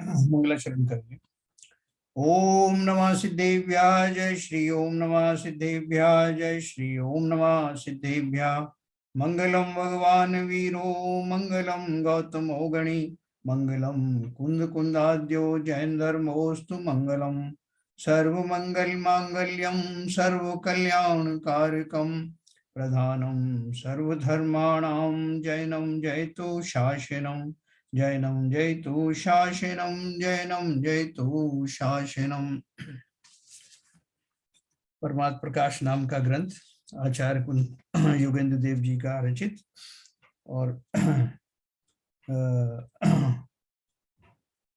मंगलाचरण करेंगे। ओम नमः सिद्धेभ्याः जय श्री ओम नमः सिद्धेभ्याः जय श्री ओम नमः सिद्धेभ्याः। मंगलम भगवान वीरो मंगलम गौतमो गणी मंगलम कुंद कुंदाद्यो जैन धर्मोस्तु मंगलम। सर्वमंगल मांगल्यम सर्व कल्याण कारकम प्रधानम सर्वधर्माणां जैनम जयतु शासनम जैनम जयतु शासनम जैनम जयतु शासनम। परमात्म प्रकाश नाम का ग्रंथ आचार्य कुंद योगेंद्र देव जी का रचित और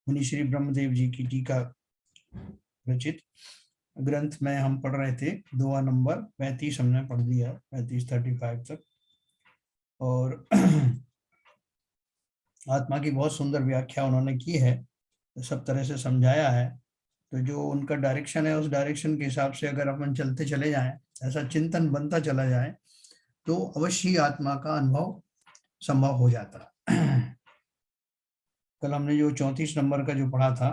मुनि श्री ब्रह्मदेव जी की टीका रचित ग्रंथ में हम पढ़ रहे थे। दुआ नंबर 35 हमने पढ़ दिया, 35 तक। और आत्मा की बहुत सुंदर व्याख्या उन्होंने की है, सब तरह से समझाया है। तो जो उनका डायरेक्शन है उस डायरेक्शन के हिसाब से अगर अपन चलते चले जाएं, ऐसा चिंतन बनता चला जाए तो अवश्य ही आत्मा का अनुभव संभव हो जाता। कल हमने जो 34 नंबर का जो पढ़ा था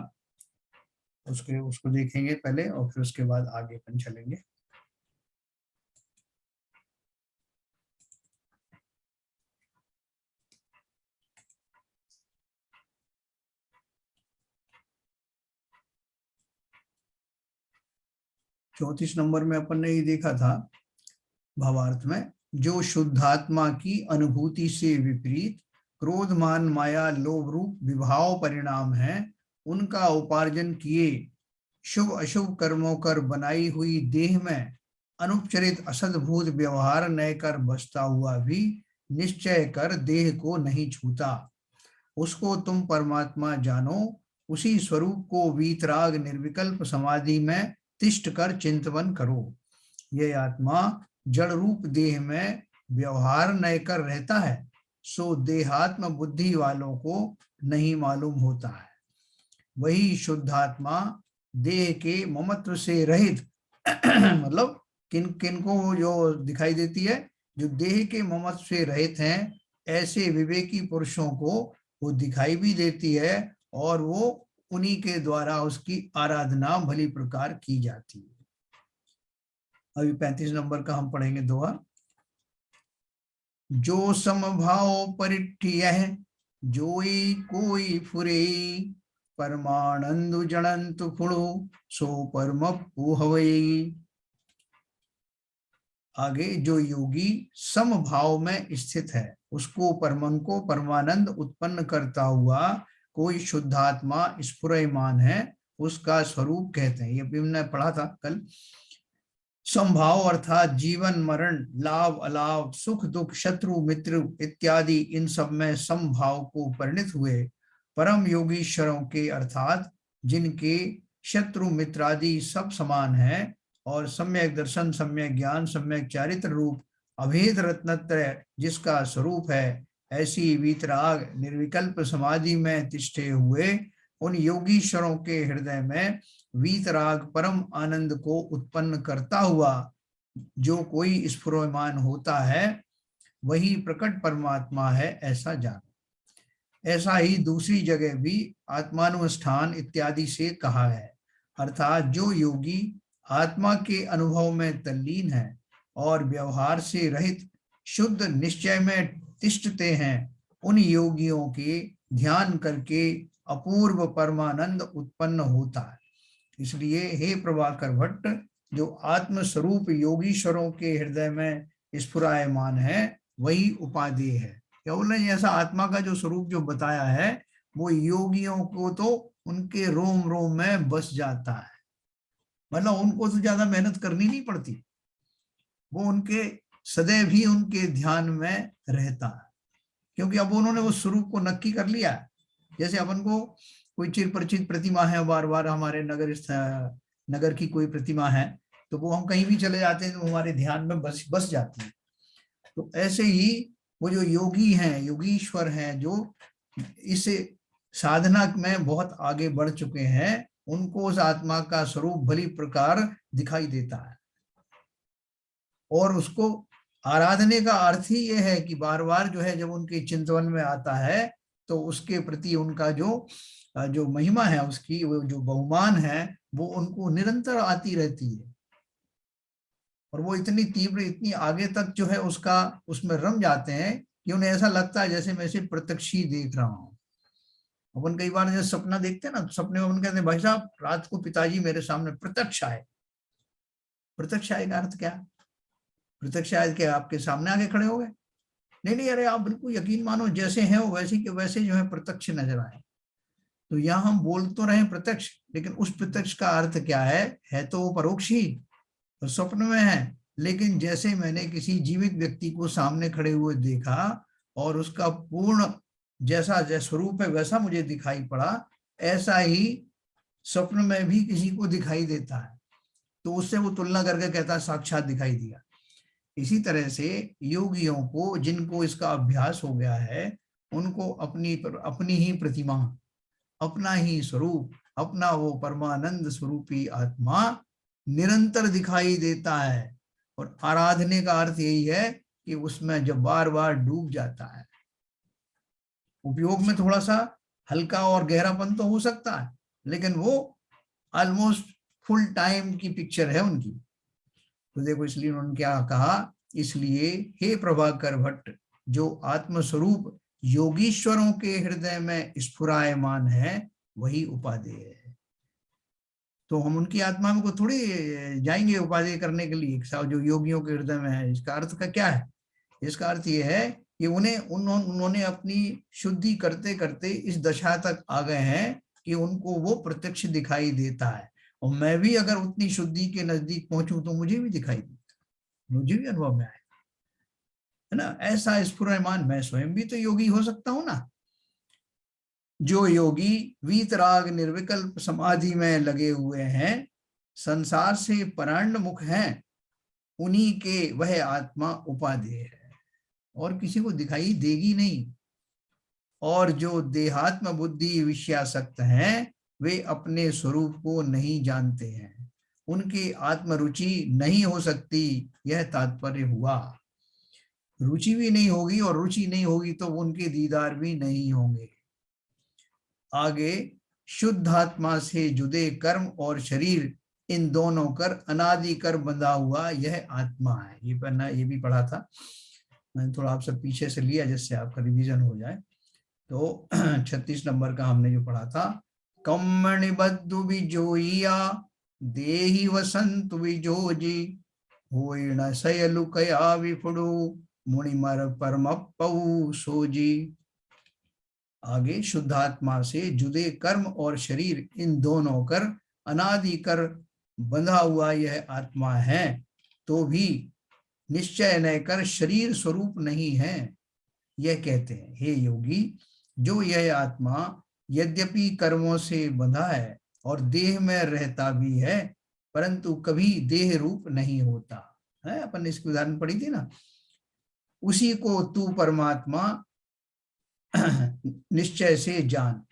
उसको देखेंगे पहले और फिर उसके बाद आगे अपन चलेंगे। चौतीस नंबर में अपन ने ये देखा था भावार्थ में, जो शुद्धात्मा की अनुभूति से विपरीत क्रोध मान माया लोभ रूप विभाव परिणाम है, उनका उपार्जन किए शुभ अशुभ कर्मों कर बनाई हुई देह में अनुपचरित असद्भूत व्यवहार न कर बसता हुआ भी निश्चय कर देह को नहीं छूता। उसको तुम परमात्मा जानो, उसी स्वरूप को वीतराग निर्विकल्प समाधि में तिष्ठ कर चिंतन करो। यह आत्मा जड़ रूप देह में व्यवहार न कर रहता है, सो देहात्म बुद्धि वालों को नहीं मालूम होता है। वही शुद्धात्मा देह के ममत्व से रहित मतलब किन किन को जो दिखाई देती है, जो देह के ममत्व से रहित हैं, ऐसे विवेकी पुरुषों को वो दिखाई भी देती है और वो उन्हीं के द्वारा उसकी आराधना भली प्रकार की जाती है। अभी 35 नंबर का हम पढ़ेंगे दोहा। जो समभाव परिठ्य जोई कोई फुरे, परमानंद जड़ंत फुड़ो सो परम हवई। आगे, जो योगी समभाव में स्थित है, उसको परमन को परमानंद उत्पन्न करता हुआ कोई शुद्धात्मा स्फुरयमान है, उसका स्वरूप कहते हैं। ये भी हमने पढ़ा था कल। समभाव अर्थात जीवन मरण लाभ अलाभ सुख दुख शत्रु मित्र इत्यादि इन सब में समभाव को परिणित हुए परम योगीश्वरों के अर्थात जिनके शत्रु मित्र आदि सब समान है और सम्यक दर्शन सम्यक ज्ञान सम्यक चारित्र रूप अभेद रत्नत्रय जिसका स्वरूप है, ऐसी वीतराग निर्विकल्प समाधि में तिष्ठे हुए उन योगीश्वरों के हृदय में वीतराग परम आनंद को उत्पन्न करता हुआ जो कोई स्फुरमान होता है, वही प्रकट परमात्मा है, ऐसा जानो। ऐसा ही दूसरी जगह भी आत्मानुष्ठान इत्यादि से कहा है, अर्थात जो योगी आत्मा के अनुभव में तल्लीन है और व्यवहार से रहित शुद्ध निश्चय में तिष्ठते हैं, उन योगियों के ध्यान करके अपूर्व परमानंद उत्पन्न होता है। इसलिए हे प्रभाकर भट्ट, जो आत्म स्वरूप योगीश्वरों के हृदय में स्फुरायमान है, वही उपादेय है। क्या बोल रहे हैं? ऐसा आत्मा का जो स्वरूप जो बताया है वो योगियों को तो उनके रोम रोम में बस जाता है, मतलब उनको तो ज्यादा मेहनत करनी नहीं पड़ती, वो उनके सदैव ही उनके ध्यान में रहता है, क्योंकि अब उन्होंने उस स्वरूप को नक्की कर लिया है। जैसे अपन को कोई चिर परिचित प्रतिमा है, बार बार हमारे नगर की कोई प्रतिमा है, तो वो हम कहीं भी चले जाते हैं तो हमारे ध्यान में बस जाती है। तो ऐसे ही वो जो योगी हैं, योगीश्वर हैं, जो इस साधना में बहुत आगे बढ़ चुके हैं, उनको उस आत्मा का स्वरूप भली प्रकार दिखाई देता है। और उसको आराधने का अर्थ ही यह है कि बार बार जो है जब उनके चिंतन में आता है तो उसके प्रति उनका जो जो महिमा है, उसकी वो जो बहुमान है, वो उनको निरंतर आती रहती है, और वो इतनी तीव्र, इतनी आगे तक जो है उसका, उसमें रम जाते हैं कि उन्हें ऐसा लगता है जैसे मैं इसे प्रत्यक्ष ही देख रहा हूँ। अपन कई बार जैसे सपना देखते हैं ना, सपने में अपन कहते हैं भाई साहब रात को पिताजी मेरे सामने प्रत्यक्ष आए। प्रत्यक्ष आए का अर्थ क्या? प्रत्यक्ष आए के आपके सामने आके खड़े हो गए? नहीं नहीं, अरे आप बिल्कुल यकीन मानो जैसे हैं वो वैसे के वैसे जो है प्रत्यक्ष नजर आए। तो यहाँ हम बोल तो रहे प्रत्यक्ष, लेकिन उस प्रत्यक्ष का अर्थ क्या है तो वो परोक्ष ही, तो स्वप्न में है। लेकिन जैसे मैंने किसी जीवित व्यक्ति को सामने खड़े हुए देखा और उसका पूर्ण जैसा जैसा स्वरूप है वैसा मुझे दिखाई पड़ा, ऐसा ही स्वप्न में भी किसी को दिखाई देता है, तो उससे वो तुलना करके कहता है साक्षात दिखाई दिया। इसी तरह से योगियों को, जिनको इसका अभ्यास हो गया है, उनको अपनी ही प्रतिमा, अपना ही स्वरूप, अपना वो परमानंद स्वरूपी आत्मा निरंतर दिखाई देता है। और आराधने का अर्थ यही है कि उसमें जब बार बार डूब जाता है, उपयोग में थोड़ा सा हल्का और गहरापन तो हो सकता है, लेकिन वो ऑलमोस्ट फुल टाइम की पिक्चर है उनकी। तो देखो, इसलिए उन्होंने क्या कहा, इसलिए हे प्रभाकर भट्ट, जो आत्मस्वरूप योगीश्वरों के हृदय में स्फुरायमान है वही उपादेय है। तो हम उनकी आत्मा में को थोड़ी जाएंगे उपादेय करने के लिए, जो योगियों के हृदय में है। इसका अर्थ का क्या है? इसका अर्थ ये है कि उन्होंने अपनी शुद्धि करते करते इस दशा तक आ गए हैं कि उनको वो प्रत्यक्ष दिखाई देता है। और मैं भी अगर उतनी शुद्धि के नजदीक पहुंचूं तो मुझे भी दिखाई देता, मुझे भी अनुभव में आए, है ना। ऐसा स्फुरमान मैं स्वयं भी तो योगी हो सकता हूं ना। जो योगी वीतराग निर्विकल्प समाधि में लगे हुए हैं, संसार से पराण्मुख हैं, उन्हीं के वह आत्मा उपादेय है, और किसी को दिखाई देगी नहीं। और जो देहात्म बुद्धि विषयासक्त हैं, वे अपने स्वरूप को नहीं जानते हैं, उनकी आत्मरुचि नहीं हो सकती, यह तात्पर्य हुआ। रुचि भी नहीं होगी, और रुचि नहीं होगी तो उनके दीदार भी नहीं होंगे। आगे, शुद्ध आत्मा से जुदे कर्म और शरीर, इन दोनों कर अनादि कर बंधा हुआ यह आत्मा है। ये भी पढ़ा था मैंने, थोड़ा आप सब पीछे से लिया जिससे आपका रिवीजन हो जाए। तो 36 नंबर का हमने जो पढ़ा था, कम्मणि बद्धु बिजोइया देहि वसंत बिजोजी, होइण सयलु कया विफुडु मुनिमर परमप्पउ सोजी। आगे, शुद्धात्मा से जुदे कर्म और शरीर, इन दोनों कर अनादि कर बंधा हुआ यह आत्मा है, तो भी निश्चय न कर शरीर स्वरूप नहीं है। यह कहते हैं, हे योगी, जो यह आत्मा यद्यपि कर्मों से बंधा है और देह में रहता भी है, परंतु कभी देह रूप नहीं होता है। अपन ने इसकी उदाहरण पढ़ी थी ना। उसी को तू परमात्मा निश्चय से जान।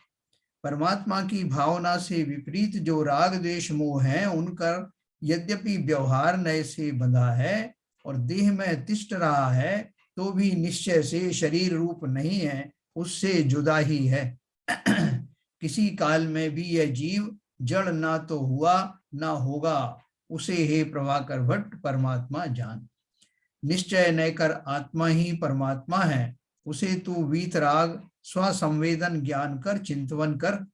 परमात्मा की भावना से विपरीत जो राग द्वेष मोह है, उनका यद्यपि व्यवहार नए से बंधा है और देह में तिष्ठ रहा है, तो भी निश्चय से शरीर रूप नहीं है, उससे जुदा ही है। किसी काल में भी यह जीव जड़ ना तो हुआ ना होगा, उसे हे प्रभाकर भट्ट परमात्मा जान। निश्चय न कर आत्मा ही परमात्मा है, उसे तू वीतराग स्वसंवेदन ज्ञान कर चिंतवन कर।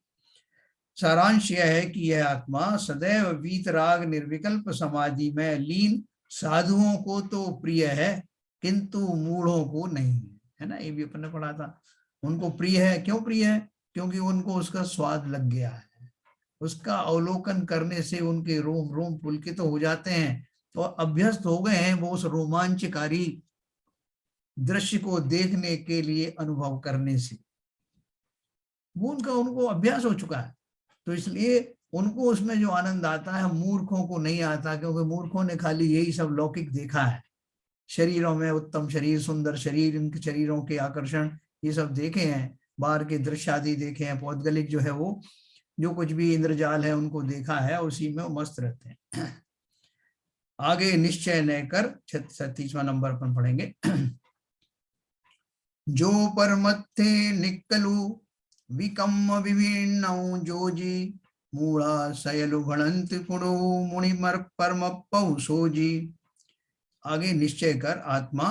सारांश यह है कि यह आत्मा सदैव वीतराग निर्विकल्प समाधि में लीन साधुओं को तो प्रिय है, किंतु मूढ़ों को नहीं है ना। ये भी अपन ने पढ़ा था। उनको प्रिय है, क्यों प्रिय है? क्योंकि उनको उसका स्वाद लग गया है, उसका अवलोकन करने से उनके रोम रोम पुलकित तो हो जाते हैं, तो अभ्यस्त हो गए हैं वो उस रोमांचकारी दृश्य को देखने के लिए, अनुभव करने से वो उनको अभ्यास हो चुका है। तो इसलिए उनको उसमें जो आनंद आता है, मूर्खों को नहीं आता, क्योंकि मूर्खों ने खाली यही सब लौकिक देखा है। शरीरों में उत्तम शरीर, सुंदर शरीर, इनके शरीरों के आकर्षण, ये सब देखे हैं, बाहर के दृश्य आदि देखे हैं, पौद्गलिक जो है वो जो कुछ भी इंद्रजाल है उनको देखा है, उसी में वो मस्त रहते हैं। आगे, निश्चय न कर 36वां नंबर पर पढ़ेंगे। जो परमत्थे निकलु विकम्म विभिन्नौ जोजी मूढ़ा सयलु भणंत पुणु मुनिमर परम पौ सोजी। आगे निश्चय कर आत्मा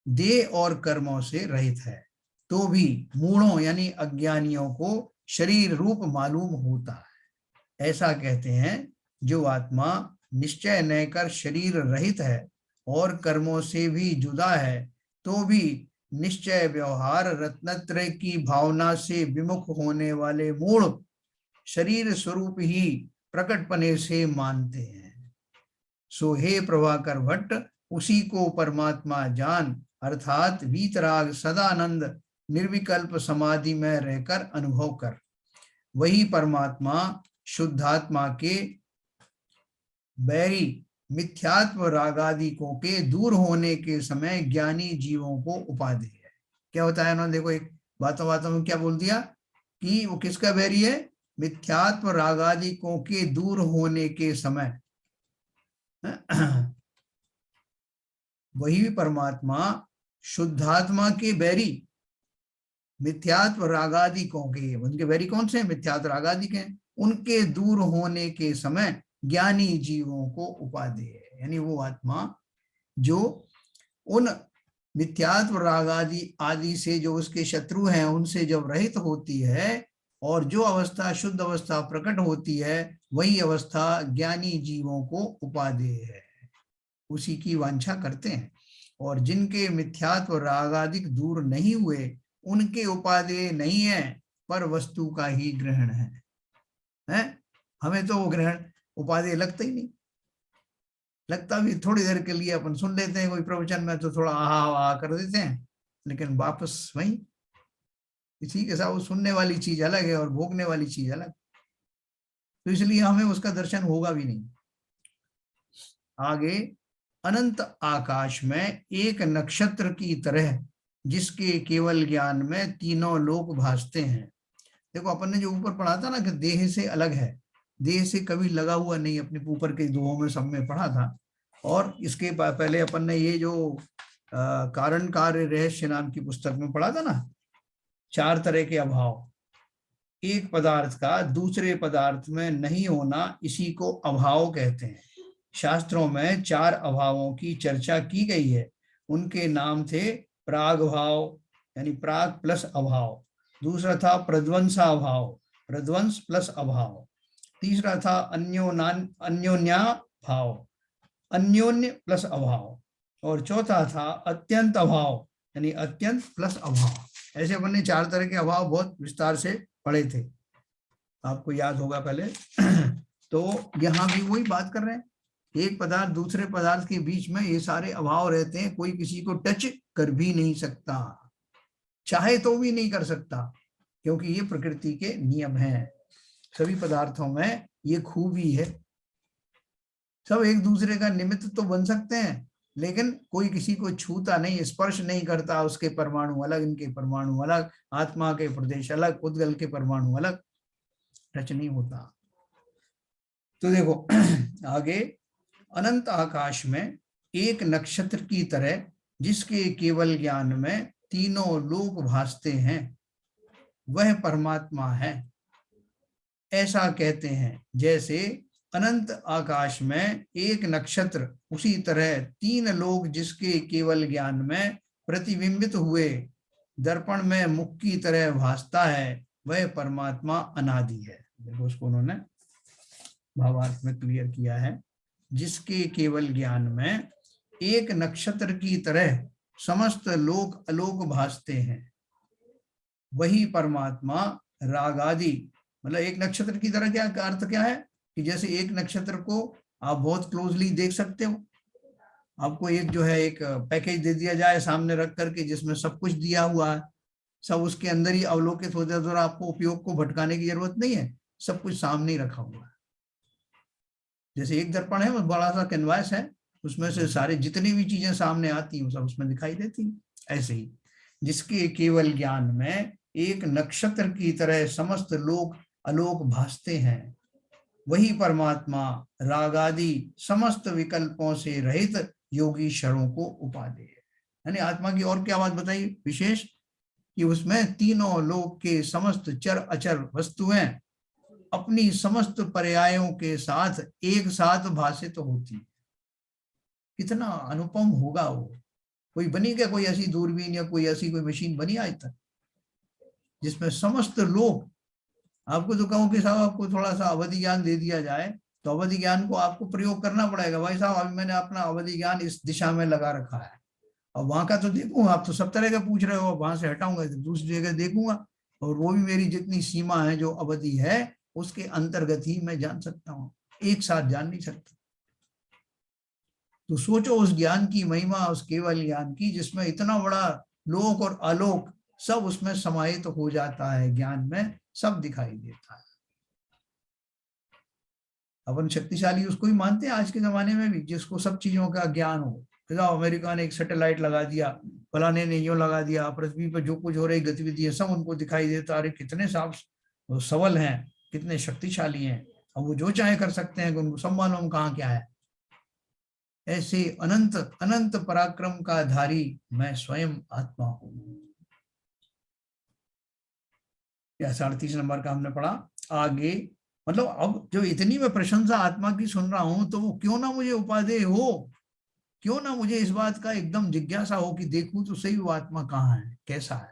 देह और कर्मों से रहित है, तो भी मूढ़ों यानी अज्ञानियों को शरीर रूप मालूम होता है। ऐसा कहते हैं जो आत्मा निश्चय न कर शरीर रहित है और कर्मों से भी जुदा है, तो भी निश्चय व्यवहार रत्नत्रय की भावना से विमुख होने वाले मूढ़ शरीर स्वरूप ही प्रकटपने से मानते हैं। सो हे प्रभाकर भट्ट, उसी को परमात्मा जान, अर्थात वीतराग सदानंद निर्विकल्प समाधि में रहकर अनुभव कर। वही परमात्मा शुद्धात्मा के बैरी मिथ्यात्व रागादिकों के दूर होने के समय ज्ञानी जीवों को उपाधि है। क्या होता है, उन्होंने देखो एक बातों बातों में क्या बोल दिया कि वो किसका बैरी है, मिथ्यात्व रागादिकों के दूर होने के समय वही परमात्मा शुद्धात्मा के बैरी मिथ्यात्व रागादिकों के, उनके बैरी कौन से हैं, मिथ्यात्व रागादिक हैं, उनके दूर होने के समय ज्ञानी जीवों को उपाधि है। यानी वो आत्मा जो उन मिथ्यात्व रागादि आदि से जो उसके शत्रु हैं उनसे जब रहित होती है और जो अवस्था शुद्ध अवस्था प्रकट होती है, वही अवस्था ज्ञानी जीवों को उपादेय है, उसी की वांछा करते हैं। और जिनके मिथ्यात्व रागादिक दूर नहीं हुए उनके उपादेय नहीं है, पर वस्तु का ही ग्रहण है? हमें तो वो ग्रहण उपादेय लगता ही नहीं, लगता भी थोड़ी देर के लिए अपन सुन लेते हैं कोई प्रवचन में तो थोड़ा आहा आहा कर देते हैं, लेकिन वापस वही इसी के साथ वो सुनने वाली चीज अलग है और भोगने वाली चीज अलग, तो इसलिए हमें उसका दर्शन होगा भी नहीं। आगे, अनंत आकाश में एक नक्षत्र की तरह जिसके केवल ज्ञान में तीनों लोक भासते हैं। देखो अपन ने जो ऊपर पढ़ा था ना कि देह से अलग है, देह से कभी लगा हुआ नहीं, अपने ऊपर के दोहों में सब में पढ़ा था। और इसके पहले अपन ने ये जो कारण कार्य रहस्य नाम की पुस्तक में पढ़ा था ना, 4 तरह के अभाव, एक पदार्थ का दूसरे पदार्थ में नहीं होना, इसी को अभाव कहते हैं। शास्त्रों में 4 अभावों की चर्चा की गई है, उनके नाम थे प्राग भाव यानी प्राग प्लस अभाव, दूसरा था प्रध्वंसा अभाव, प्रध्वंस प्लस अभाव, तीसरा था अन्योन्या भाव, अन्योन्य प्लस अभाव, और चौथा था अत्यंत अभाव यानी अत्यंत प्लस अभाव। ऐसे अपन ने 4 तरह के अभाव बहुत विस्तार से पढ़े थे, आपको याद होगा पहले। तो यहाँ भी वही बात कर रहे हैं, एक पदार्थ दूसरे पदार्थ के बीच में ये सारे अभाव रहते हैं, कोई किसी को टच कर भी नहीं सकता, चाहे तो भी नहीं कर सकता, क्योंकि ये प्रकृति के नियम हैं। सभी पदार्थों में ये खूबी है, सब एक दूसरे का निमित्त तो बन सकते हैं, लेकिन कोई किसी को छूता नहीं, स्पर्श नहीं करता, उसके परमाणु अलग, इनके परमाणु अलग, आत्मा के प्रदेश अलग, उद्गल के परमाणु अलग, टच नहीं होता। तो देखो आगे, अनंत आकाश में एक नक्षत्र की तरह जिसके केवल ज्ञान में तीनों लोक भासते हैं, वह परमात्मा है। ऐसा कहते हैं जैसे अनंत आकाश में एक नक्षत्र, उसी तरह 3 लोक जिसके केवल ज्ञान में प्रतिबिंबित हुए दर्पण में मुख की तरह भासता है, वह परमात्मा अनादि है। देखो उसको उन्होंने भावार्थ में क्लियर किया है, जिसके केवल ज्ञान में एक नक्षत्र की तरह समस्त लोक अलोक भासते हैं, वही परमात्मा रागादि, मतलब एक नक्षत्र की तरह क्या अर्थ क्या है कि जैसे एक नक्षत्र को आप बहुत क्लोजली देख सकते हो, आपको एक जो है एक पैकेज दे दिया जाए सामने रख करके जिसमें सब कुछ दिया हुआ है, सब उसके अंदर ही अवलोकित हो जाए, तो आपको उपयोग को भटकाने की जरूरत नहीं है, सब कुछ सामने ही रखा हुआ है। जैसे एक दर्पण है, वो बड़ा सा कैनवास है, उसमें से सारे जितनी भी चीजें सामने आती हैं सब उसमें दिखाई देती हैं। ऐसे ही जिसके केवल ज्ञान में एक नक्षत्र की तरह समस्त लोक अलोक भासते हैं, वही परमात्मा रागादि समस्त विकल्पों से रहित योगी क्षणों को उपादेय है। यानी आत्मा की और क्या बात बताई विशेष, कि उसमें तीनों लोक के समस्त चर अचर वस्तुएं अपनी समस्त पर्यायों के साथ एक साथ भाषित होती। कितना अनुपम होगा वो। कोई बनी क्या, कोई ऐसी दूरबीन या कोई ऐसी कोई मशीन बनी आज तक जिसमें समस्त लोग, आपको तो कहूं कि साहब आपको थोड़ा सा अवधि ज्ञान दे दिया जाए तो अवधि ज्ञान को आपको प्रयोग करना पड़ेगा। भाई साहब अभी मैंने अपना अवधि ज्ञान इस दिशा में लगा रखा है, और वहां का तो देखूंगा, आप तो सब तरह का पूछ रहे हो, वहां से हटाऊंगा तो दूसरी जगह देखूंगा, और वो भी मेरी जितनी सीमा है जो अवधि है उसके अंतर्गत ही मैं जान सकता हूँ, एक साथ जान नहीं सकता। तो सोचो उस ज्ञान की महिमा, उस केवल ज्ञान की जिसमें इतना बड़ा लोक और आलोक सब उसमें समाहित हो जाता है, ज्ञान में सब दिखाई देता है। अपन शक्तिशाली उसको ही मानते हैं आज के जमाने में भी, जिसको सब चीजों का ज्ञान हो। अमेरिका ने एक सैटेलाइट लगा दिया, फलाने ने यो लगा दिया, पृथ्वी पर जो कुछ हो रही गतिविधि है सब उनको दिखाई देता। अरे कितने साफ सबल हैं, कितने शक्तिशाली हैं, और वो जो चाहे कर सकते हैं, उनको सब मालूम कहाँ क्या है। ऐसे अनंत अनंत पराक्रम का धारी मैं स्वयं आत्मा हूं। या 38 नंबर का हमने पढ़ा। आगे मतलब अब जो इतनी मैं प्रशंसा आत्मा की सुन रहा हूं, तो वो क्यों ना मुझे उपादेय हो, क्यों ना मुझे इस बात का एकदम जिज्ञासा हो कि देखूं तो सही वो आत्मा कहाँ है, कैसा है।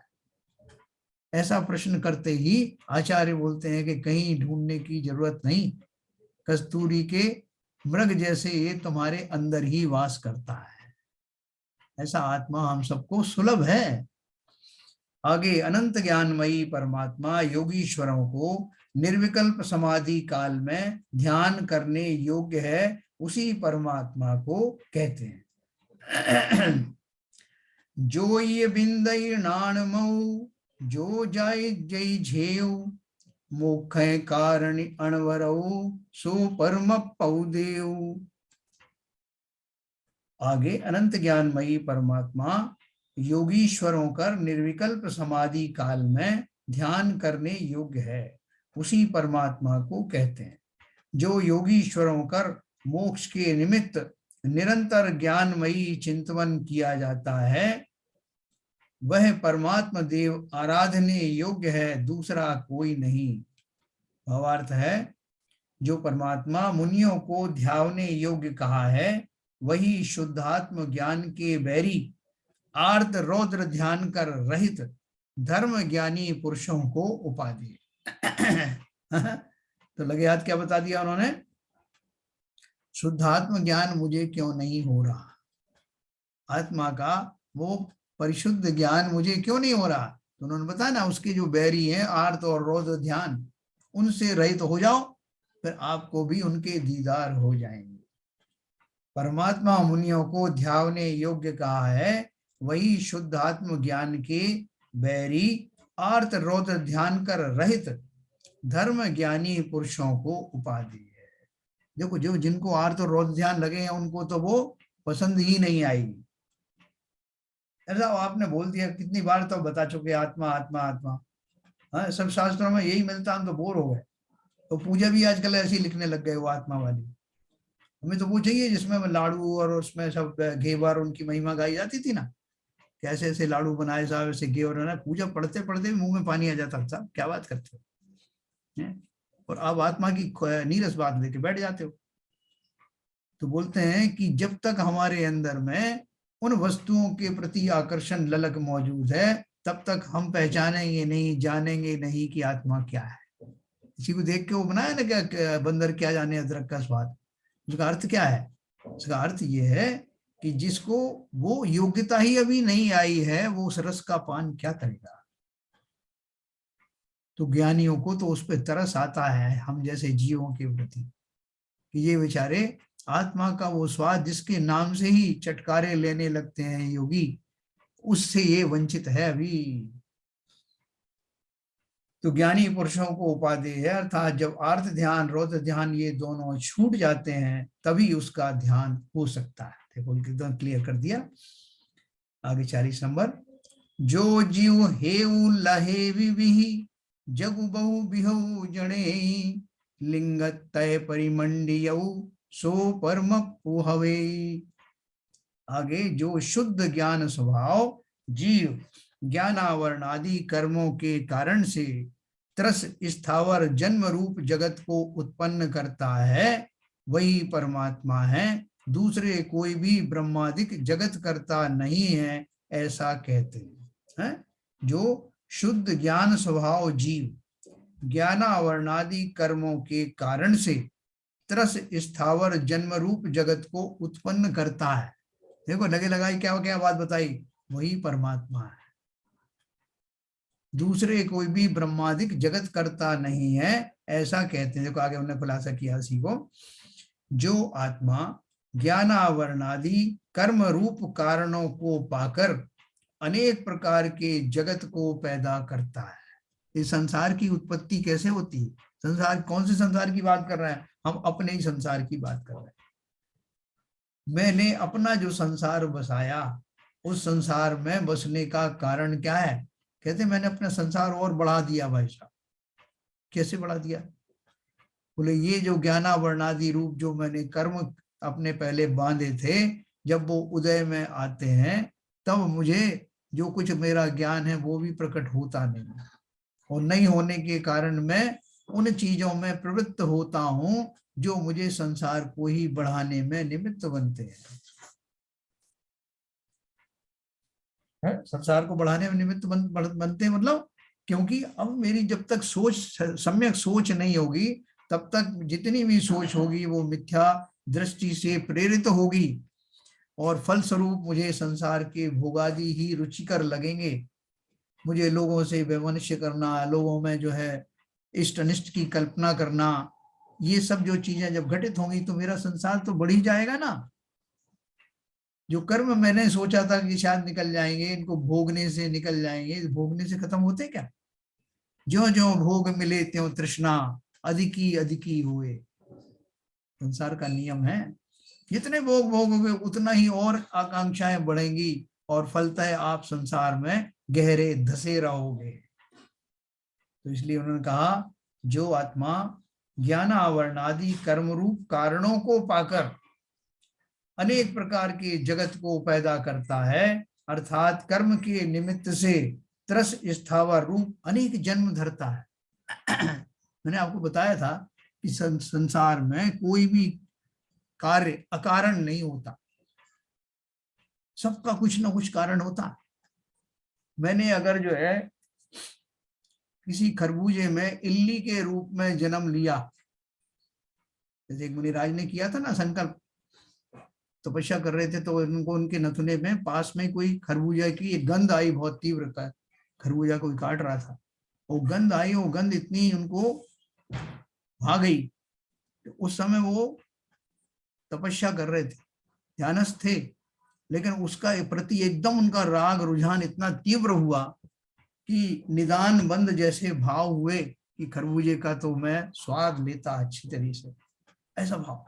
ऐसा प्रश्न करते ही आचार्य बोलते हैं कि कहीं ढूंढने की जरूरत नहीं, कस्तूरी के मृग जैसे ये तुम्हारे अंदर ही वास करता है। ऐसा आत्मा हम सबको सुलभ है। आगे अनंत ज्ञानमयी परमात्मा योगीश्वरों को निर्विकल्प समाधि काल में ध्यान करने योग्य है, उसी परमात्मा को कहते हैं। जो ये बिंदई नाणमऊ जो जाय जय झेऊ मोख कारण अणवरऊ सो परम पौदेऊ। आगे अनंत ज्ञानमयी परमात्मा योगीश्वरों कर निर्विकल्प समाधि काल में ध्यान करने योग्य है, उसी परमात्मा को कहते हैं। जो योगीश्वरों कर मोक्ष के निमित्त निरंतर ज्ञानमयी चिंतन किया जाता है, वह परमात्मा देव आराधने योग्य है, दूसरा कोई नहीं। भावार्थ है, जो परमात्मा मुनियों को ध्यावने योग्य कहा है, वही शुद्धात्म ज्ञान के बैरी आर्त रौद्र ध्यान कर रहित धर्म ज्ञानी पुरुषों को उपाधि। तो लगे हाथ क्या बता दिया उन्होंने, शुद्धात्म ज्ञान मुझे क्यों नहीं हो रहा, आत्मा का वो परिशुद्ध ज्ञान मुझे क्यों नहीं हो रहा। तो उन्होंने बताया ना, उसके जो बैरी हैं आर्त और रौद्र ध्यान, उनसे रहित हो जाओ, फिर आपको भी उनके दीदार हो जाएंगे। परमात्मा मुनियों को ध्यावने योग्य कहा है, वही शुद्ध आत्म ज्ञान के बैरी आर्त रौद्र ध्यान कर रहित धर्म ज्ञानी पुरुषों को उपाधि है। देखो जो जिनको आर्त और रौद्र ध्यान लगे हैं उनको तो वो पसंद ही नहीं आएगी। ऐसा आपने बोल दिया, कितनी बार तो बता चुके आत्मा आत्मा आत्मा, हाँ सब शास्त्रों में यही मिलता, हम तो बोर हो गए। तो पूजा भी आजकल ऐसी लिखने लग गए वो आत्मा वाली। हमें तो वो चाहिए जिसमें लाड़ू और उसमें सब घेवर उनकी महिमा गाई जाती थी ना, कैसे ऐसे लाड़ू बनाए साहब, ऐसे घेवर ना, पूजा पढ़ते पढ़ते मुंह में पानी आ जाता था, क्या बात करते हो। और अब आत्मा की नीरस बात लेके बैठ जाते हो। तो बोलते हैं कि जब तक हमारे अंदर में उन वस्तुओं के प्रति आकर्षण ललक मौजूद है, तब तक हम पहचानेंगे नहीं, जानेंगे नहीं कि आत्मा क्या है। किसी को देख के वो बनाया ना, क्या बंदर क्या जाने अदरक का स्वाद, उसका अर्थ क्या है। उसका अर्थ ये है कि जिसको वो योग्यता ही अभी नहीं आई है, वो उस रस का पान क्या करेगा। तो ज्ञानियों को तो उस पर तरस आता है हम जैसे जीवों के प्रति, कि ये बेचारे आत्मा का वो स्वाद जिसके नाम से ही चटकारे लेने लगते हैं योगी, उससे ये वंचित है अभी। तो ज्ञानी पुरुषों को उपादेय है, अर्थात जब आर्त ध्यान रौद्र ध्यान ये दोनों छूट जाते हैं तभी उसका ध्यान हो सकता है। देखो एकदम क्लियर कर दिया। आगे 40 नंबर, जो जीव हेउ लहे विहि जगु बहु बिहु जणे लिंग तय परिमंडियऊ सो परम पुहवे। आगे जो शुद्ध ज्ञान स्वभाव जीव ज्ञानावरण आदि कर्मों के कारण से त्रस स्थावर जन्म रूप जगत को उत्पन्न करता है वही परमात्मा है, दूसरे कोई भी ब्रह्मादिक जगत करता नहीं है, ऐसा कहते हैं। जो शुद्ध ज्ञान स्वभाव जीव ज्ञानावरणादि कर्मों के कारण से त्रस स्थावर जन्म रूप जगत को उत्पन्न करता है। देखो लगे लगाई क्या क्या बात बताई, वही परमात्मा है, दूसरे कोई भी ब्रह्मादिक जगत करता नहीं है, ऐसा कहते हैं। देखो आगे उन्होंने खुलासा किया इसी को, जो आत्मा ज्ञानावरणादि कर्म रूप कारणों को पाकर अनेक प्रकार के जगत को पैदा करता है। इस संसार की उत्पत्ति कैसे होती है? संसार, कौन से संसार की बात कर रहे हैं? हम अपने ही संसार की बात कर रहे हैं। मैंने अपना जो संसार बसाया, उस संसार में बसने का कारण क्या है? कहते मैंने अपना संसार और बढ़ा दिया। भाई साहब कैसे बढ़ा दिया? बोले ये जो ज्ञानावरणादि रूप जो मैंने कर्म अपने पहले बांधे थे, जब वो उदय में आते हैं तब मुझे जो कुछ मेरा ज्ञान है वो भी प्रकट होता नहीं, और नहीं होने के कारण मैं उन चीजों में प्रवृत्त होता हूं जो मुझे संसार को ही बढ़ाने में निमित्त बनते हैं। संसार को बढ़ाने में निमित्त बनते हैं, मतलब क्योंकि अब मेरी जब तक सोच सम्यक सोच नहीं होगी तब तक जितनी भी सोच होगी वो मिथ्या दृष्टि से प्रेरित होगी, और फलस्वरूप मुझे संसार के भोगादि ही रुचिकर लगेंगे। मुझे लोगों से वैमनस्य करना, लोगों में जो है इष्ट अनिष्ट की कल्पना करना, ये सब जो चीजें जब घटित होंगी तो मेरा संसार तो बढ़ ही जाएगा ना। जो कर्म मैंने सोचा था कि शायद निकल जाएंगे, इनको भोगने से निकल जाएंगे, भोगने से खत्म होते क्या? जो जो भोग मिले त्यों तृष्णा अधिकी अधिकी हुए, संसार का नियम है। जितने भोग भोगोगे उतना ही और आकांक्षाएं बढ़ेंगी, और फलतः आप संसार में गहरे धसे रहोगे। तो इसलिए उन्होंने कहा जो आत्मा ज्ञान आवरणादि कर्म रूप कारणों को पाकर अनेक प्रकार के जगत को पैदा करता है, अर्थात कर्म के निमित्त से त्रस स्थावर रूप अनेक जन्म धरता है। मैंने आपको बताया था कि संसार में कोई भी कार्य अकारण नहीं होता, सबका कुछ ना कुछ कारण होता है। मैंने अगर जो है किसी खरबूजे में इल्ली के रूप में जन्म लिया, जैसे एक मुनिराज ने किया था ना संकल्प, तपस्या कर रहे थे तो उनको उनके नथुने में पास में कोई खरबूजा की गंध आई, बहुत तीव्र का खरबूजा कोई काट रहा था, वो गंध आई, वो गंध इतनी उनको भा गई। तो उस समय वो तपस्या कर रहे थे, ध्यानस्थ थे, लेकिन उसका प्रति एकदम उनका राग रुझान इतना तीव्र हुआ कि निदान बंद जैसे भाव हुए कि खरबूजे का तो मैं स्वाद लेता अच्छी तरीके से, ऐसा भाव।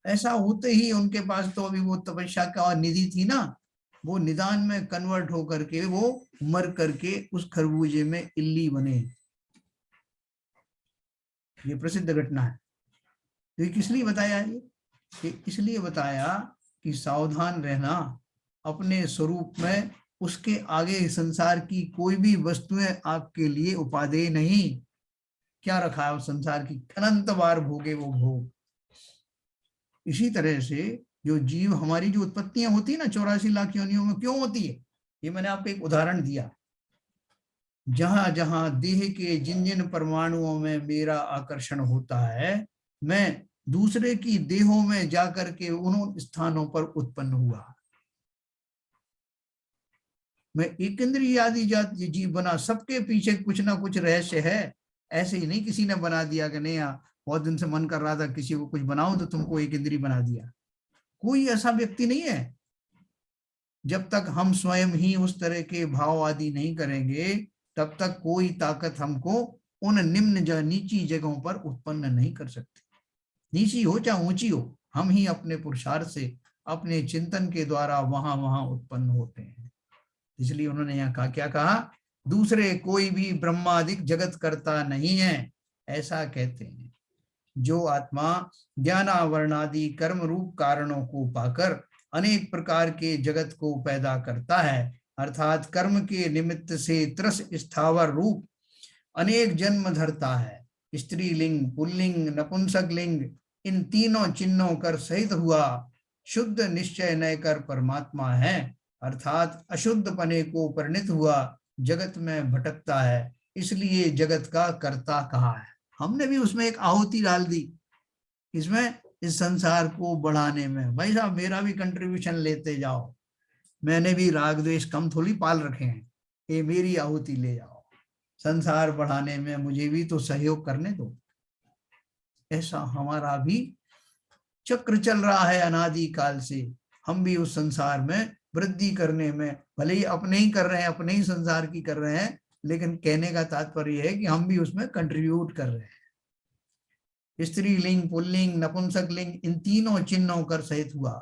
ऐसा होते ही उनके पास तो अभी वो तपस्या का निधि थी ना, वो निदान में कन्वर्ट होकर के वो मर करके उस खरबूजे में इल्ली बने। ये प्रसिद्ध घटना है। तो ये किस लिए बताया? ये इसलिए बताया कि सावधान रहना, अपने स्वरूप में उसके आगे संसार की कोई भी वस्तुएं आपके लिए उपादेय नहीं। क्या रखा है उस संसार की? अनंत बार भोगे वो भोग। इसी तरह से जो जीव, हमारी जो उत्पत्तियां होती है ना 84 लाख योनियों में, क्यों होती है? ये मैंने आपको एक उदाहरण दिया। जहां जहां देह के जिन जिन परमाणुओं में मेरा आकर्षण होता है, मैं दूसरे की देहों में जाकर के उन स्थानों पर उत्पन्न हुआ। मैं एक इंद्रिय आदि जाति जीव बना, सबके पीछे कुछ ना कुछ रहस्य है। ऐसे ही नहीं किसी ने बना दिया कि नहीं बहुत दिन से मन कर रहा था किसी को कुछ बनाऊं तो तुमको एक इंद्रिय बना दिया। कोई ऐसा व्यक्ति नहीं है। जब तक हम स्वयं ही उस तरह के भाव आदि नहीं करेंगे तब तक कोई ताकत हमको उन निम्न नीची जगहों पर उत्पन्न नहीं कर सकती। नीची हो चाहे ऊंची हो, हम ही अपने पुरुषार्थ से, अपने चिंतन के द्वारा वहां वहां उत्पन्न होते हैं। इसलिए उन्होंने यहाँ कहा, क्या कहा? दूसरे कोई भी ब्रह्मादिक जगत करता नहीं है, ऐसा कहते हैं। जो आत्मा ज्ञानावरणादि कर्म रूप कारणों को पाकर अनेक प्रकार के जगत को पैदा करता है, अर्थात कर्म के निमित्त से त्रस स्थावर रूप अनेक जन्म धरता है। स्त्रीलिंग, पुल्लिंग, नपुंसक लिंग, इन तीनों चिन्हों कर सहित हुआ शुद्ध निश्चय नय कर परमात्मा है, अर्थात अशुद्ध पने को परिणित हुआ जगत में भटकता है, इसलिए जगत का कर्ता कहा है। हमने भी उसमें एक आहुति डाल दी, इसमें इस संसार को बढ़ाने में। भाई साहब मेरा भी कंट्रीब्यूशन लेते जाओ, मैंने भी राग द्वेष कम थोड़ी पाल रखे हैं, ये मेरी आहुति ले जाओ, संसार बढ़ाने में मुझे भी तो सहयोग करने दो। ऐसा हमारा भी चक्र चल रहा है अनादि काल से, हम भी उस संसार में वृद्धि करने में, भले ही अपने ही कर रहे हैं, अपने ही संसार की कर रहे हैं, लेकिन कहने का तात्पर्य है कि हम भी उसमें कंट्रीब्यूट कर रहे हैं। स्त्री लिंग, पुल्लिंग, नपुंसक लिंग, इन तीनों चिन्हों कर सहित हुआ।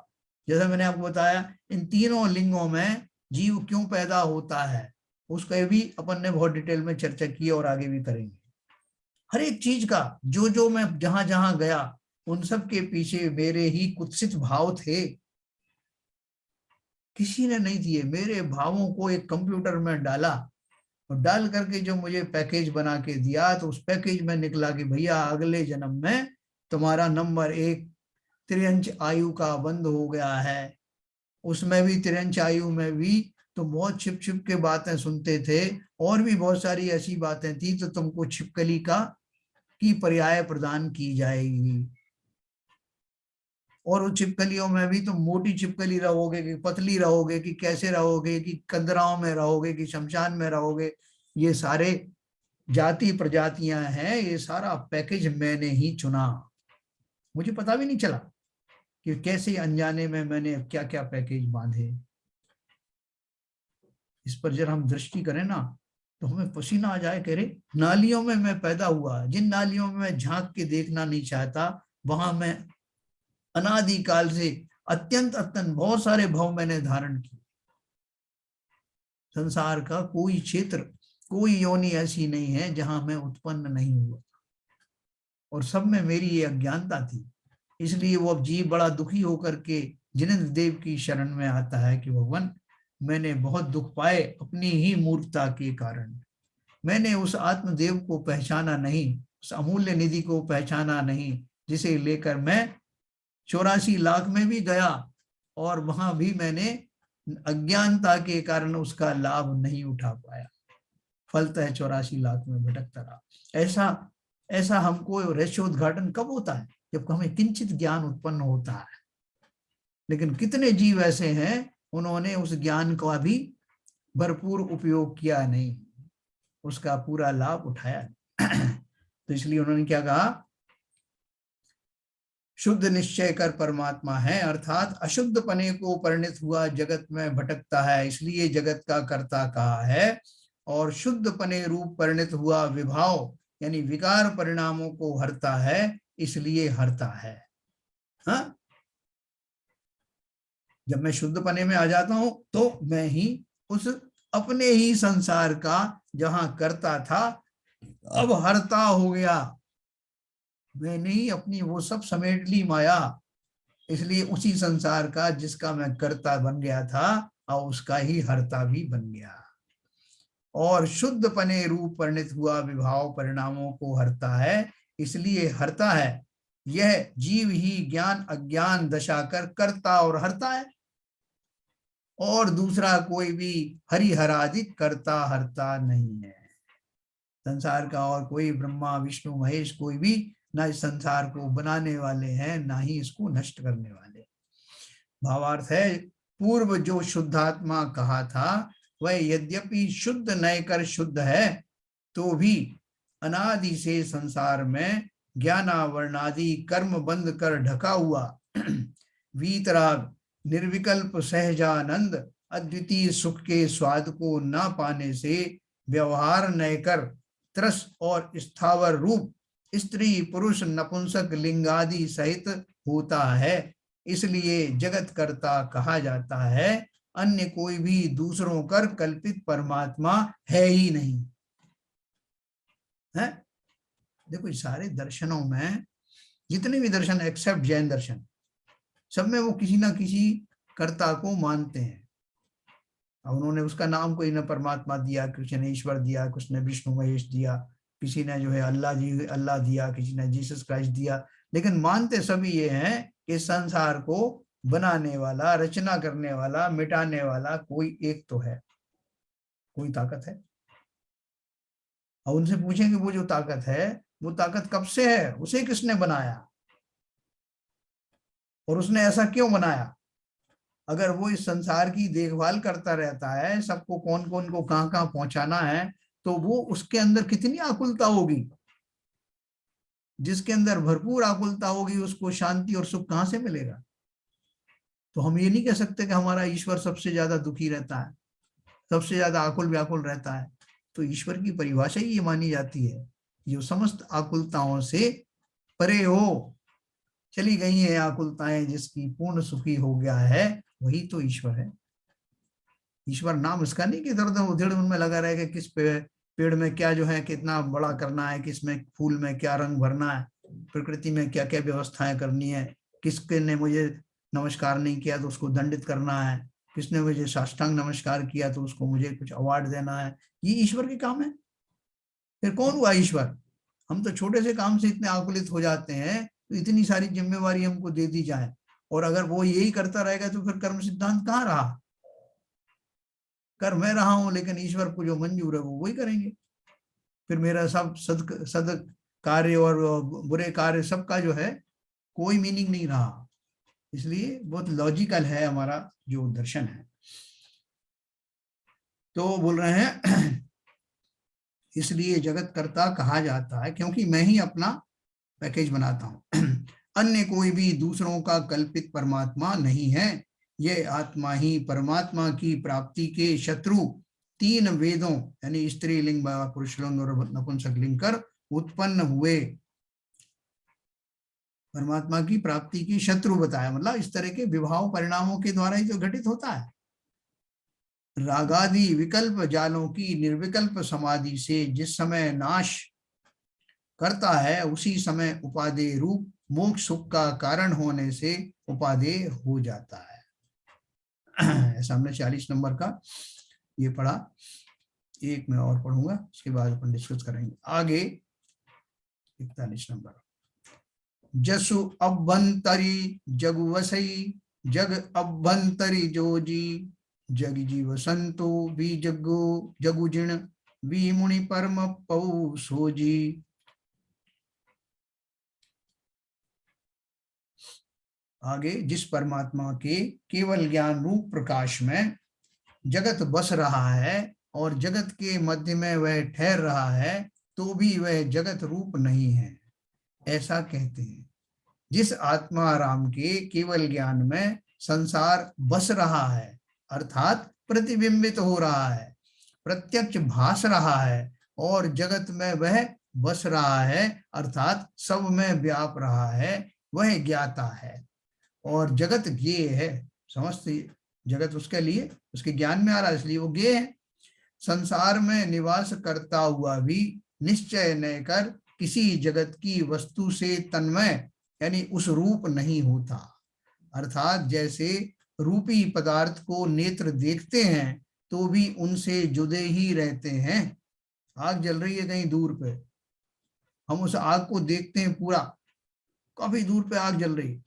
जैसा मैंने आपको बताया, इन तीनों लिंगों में जीव क्यों पैदा होता है उसका भी अपन ने बहुत डिटेल में चर्चा की और आगे भी करेंगे। हर एक चीज का जो मैं जहां जहां गया उन सब के पीछे मेरे ही कुत्सित भाव थे, किसी ने नहीं दिए। मेरे भावों को एक कंप्यूटर में डाला और डाल करके जो मुझे पैकेज बना के दिया, तो उस पैकेज में निकला कि भैया अगले जन्म में तुम्हारा नंबर 1 तिर्यंच आयु का बंद हो गया है। उसमें भी तिर्यंच आयु में भी तो बहुत छिप छिप के बातें सुनते थे, और भी बहुत सारी ऐसी बातें थी, तो तुमको छिपकली की पर्याय प्रदान की जाएगी। और उन छिपकलियों में भी तुम मोटी छिपकली रहोगे कि पतली रहोगे, कि कैसे रहोगे, कि कंदराओं में रहोगे कि शमशान में रहोगे, ये सारे जाति प्रजातियां हैं, ये सारा पैकेज मैंने ही चुना। मुझे पता भी नहीं चला कि कैसे अनजाने में मैंने क्या क्या पैकेज बांधे। इस पर जब हम दृष्टि करें ना, तो हमें पसीना आ जाए, कह रहे नालियों में मैं पैदा हुआ, जिन नालियों में मैं झांक के देखना नहीं चाहता, वहां मैं अनादि काल से अत्यंत अत्यंत बहुत सारे भाव मैंने धारण किए। संसार का कोई क्षेत्र, कोई योनि ऐसी नहीं है जहां मैं उत्पन्न नहीं हुआ, और सब में मेरी ये अज्ञानता थी। इसलिए वो अब जीव बड़ा दुखी होकर के जिनेंद्र देव की शरण में आता है कि भगवान, मैंने बहुत दुख पाए अपनी ही मूर्खता के कारण। मैंने उस आत्मदेव को पहचाना नहीं, उस अमूल्य निधि को पहचाना नहीं, जिसे लेकर मैं 84 लाख में भी गया, और वहां भी मैंने अज्ञानता के कारण उसका लाभ नहीं उठा पाया, फलतः 84 लाख में भटकता रहा। ऐसा ऐसा हमको रहस्योद्घाटन कब होता है? जब हमें किंचित ज्ञान उत्पन्न होता है। लेकिन कितने जीव ऐसे हैं, उन्होंने उस ज्ञान का भी भरपूर उपयोग किया नहीं, उसका पूरा लाभ उठाया नहीं। तो इसलिए उन्होंने क्या कहा, शुद्ध निश्चय कर परमात्मा है, अर्थात अशुद्ध पने को परिणित हुआ जगत में भटकता है, इसलिए जगत का कर्ता कहा है। और शुद्ध पने रूप परिणित हुआ विभाव यानी विकार परिणामों को हरता है, इसलिए हरता है। हाँ, जब मैं शुद्ध पने में आ जाता हूं, तो मैं ही उस अपने ही संसार का जहां करता था, अब हरता हो गया। मैंने ही अपनी वो सब समेट ली माया, इसलिए उसी संसार का जिसका मैं कर्ता बन गया था, और उसका ही हरता भी बन गया। और शुद्ध पने रूप परिणित हुआ विभाव परिणामों को हरता है, इसलिए हरता है। यह जीव ही ज्ञान अज्ञान दशा कर करता और हरता है, और दूसरा कोई भी हरिहरादिक करता हरता नहीं है। संसार का और कोई ब्रह्मा विष्णु महेश कोई भी ना इस संसार को बनाने वाले हैं, ना ही इसको नष्ट करने वाले। भावार्थ है, पूर्व जो शुद्धात्मा कहा था, वह यद्यपि शुद्ध नय कर शुद्ध है, तो भी अनादि से संसार में ज्ञानावर्णादि कर्म बंद कर ढका हुआ वीतराग निर्विकल्प सहजानंद अद्वितीय सुख के स्वाद को न पाने से व्यवहार नय कर त्रस और स्थावर रूप स्त्री पुरुष नपुंसक लिंगादि सहित होता है, इसलिए जगत कर्ता कहा जाता है। अन्य कोई भी दूसरों कर कल्पित परमात्मा है ही नहीं है। देखो सारे दर्शनों में, जितने भी दर्शन एक्सेप्ट जैन दर्शन, सब में वो किसी ना किसी कर्ता को मानते हैं। अब उन्होंने उसका नाम कोई न परमात्मा दिया, किसी ने ईश्वर दिया, किसी ने विष्णु महेश दिया, किसी ने जो है अल्लाह दिया, किसी ने जीसस क्राइस्ट दिया, लेकिन मानते सभी ये हैं कि संसार को बनाने वाला, रचना करने वाला, मिटाने वाला कोई एक तो है, कोई ताकत है। और उनसे पूछेंगे वो जो ताकत है, वो ताकत कब से है, उसे किसने बनाया और उसने ऐसा क्यों बनाया? अगर वो इस संसार की देखभाल करता रहता है, सबको कौन कौन को कहां कहां पहुंचाना है, तो वो उसके अंदर कितनी आकुलता होगी। जिसके अंदर भरपूर आकुलता होगी उसको शांति और सुख कहां से मिलेगा? तो हम ये नहीं कह सकते कि हमारा ईश्वर सबसे ज्यादा दुखी रहता है, सबसे ज्यादा आकुल व्याकुल रहता है। तो ईश्वर की परिभाषा ही ये मानी जाती है, जो समस्त आकुलताओं से परे हो, चली गई हैं आकुलताएं, जिसकी पूर्ण सुखी हो गया है, वही तो ईश्वर है। ईश्वर नाम इसका नहीं कि इधर उधर उधेड़ उनमें लगा रहे कि किस पेड़ में क्या जो है कितना बड़ा करना है, किस में फूल में क्या रंग भरना है, प्रकृति में क्या क्या व्यवस्थाएं करनी है, किसके ने मुझे नमस्कार नहीं किया तो उसको दंडित करना है, किसने मुझे साष्टांग नमस्कार किया तो उसको मुझे कुछ अवार्ड देना है। ये ईश्वर के काम है। फिर कौन हुआ ईश्वर? हम तो छोटे से काम से इतने आकुलित हो जाते हैं, तो इतनी सारी जिम्मेवारी हमको दे दी जाए, और अगर वो यही करता रहेगा तो फिर कर्म सिद्धांत कहाँ रहा? कर मैं रहा हूं, लेकिन ईश्वर को जो मंजूर है वो वही करेंगे। फिर मेरा सब सद कार्य और बुरे कार्य सबका जो है कोई मीनिंग नहीं रहा। इसलिए बहुत लॉजिकल है हमारा जो दर्शन है। तो बोल रहे हैं इसलिए जगत कर्ता कहा जाता है क्योंकि मैं ही अपना पैकेज बनाता हूं। अन्य कोई भी दूसरों का कल्पित परमात्मा नहीं है। ये आत्मा ही परमात्मा की प्राप्ति के शत्रु तीन वेदों यानी स्त्रीलिंग, पुरुषलिंग और नपुंसक लिंग कर उत्पन्न हुए परमात्मा की प्राप्ति की शत्रु बताया। मतलब इस तरह के विभाव परिणामों के द्वारा ही तो घटित होता है। रागादि विकल्प जालों की निर्विकल्प समाधि से जिस समय नाश करता है, उसी समय उपादेय रूप मोक्ष सुख का कारण होने से उपादेय हो जाता है। ऐसा हमने 40 नंबर का ये पढ़ा। एक मैं और पढ़ूंगा, उसके बाद अपन डिस्कस करेंगे आगे। 41 नंबर। जसु अभ्यंतरी जगु वसई, जग अभ्यंतरी जोजी, जग जीव संतो भी जगु जगु जिण, भी मुनि परम पौ सोजी। आगे, जिस परमात्मा के केवल ज्ञान रूप प्रकाश में जगत बस रहा है और जगत के मध्य में वह ठहर रहा है, तो भी वह जगत रूप नहीं है, ऐसा कहते हैं। जिस आत्मा राम के केवल ज्ञान में संसार बस रहा है, अर्थात प्रतिबिंबित हो रहा है, प्रत्यक्ष भास रहा है, और जगत में वह बस रहा है, अर्थात सब में व्याप रहा है, वह ज्ञाता है। और जगत ज्ञेय है, समस्त जगत उसके लिए उसके ज्ञान में आ रहा है, इसलिए वो ज्ञेय है। संसार में निवास करता हुआ भी निश्चय न कर किसी जगत की वस्तु से तन्मय यानी उस रूप नहीं होता। अर्थात जैसे रूपी पदार्थ को नेत्र देखते हैं तो भी उनसे जुदे ही रहते हैं। आग जल रही है कहीं दूर पे, हम उस आग को देखते हैं, पूरा काफी दूर पे आग जल रही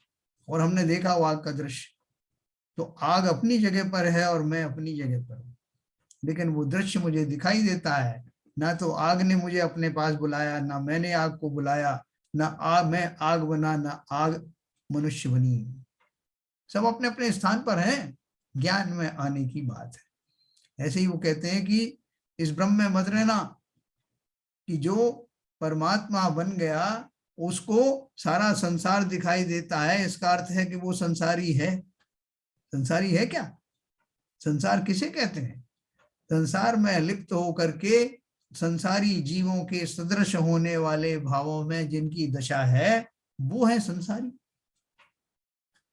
और हमने देखा वो आग का दृश्य, तो आग अपनी जगह पर है और मैं अपनी जगह पर हूं, लेकिन वो दृश्य मुझे दिखाई देता है। ना तो आग ने मुझे अपने पास बुलाया, ना मैंने आग को बुलाया, ना मैं आग बना, ना आग मनुष्य बनी। सब अपने अपने स्थान पर हैं, ज्ञान में आने की बात है। ऐसे ही वो कहते हैं कि इस ब्रह्म में मत रहना, कि जो परमात्मा बन गया उसको सारा संसार दिखाई देता है, इसका अर्थ है कि वो संसारी है। संसारी है क्या? संसार किसे कहते हैं? संसार में लिप्त होकर के संसारी जीवों के सदृश होने वाले भावों में जिनकी दशा है, वो है संसारी।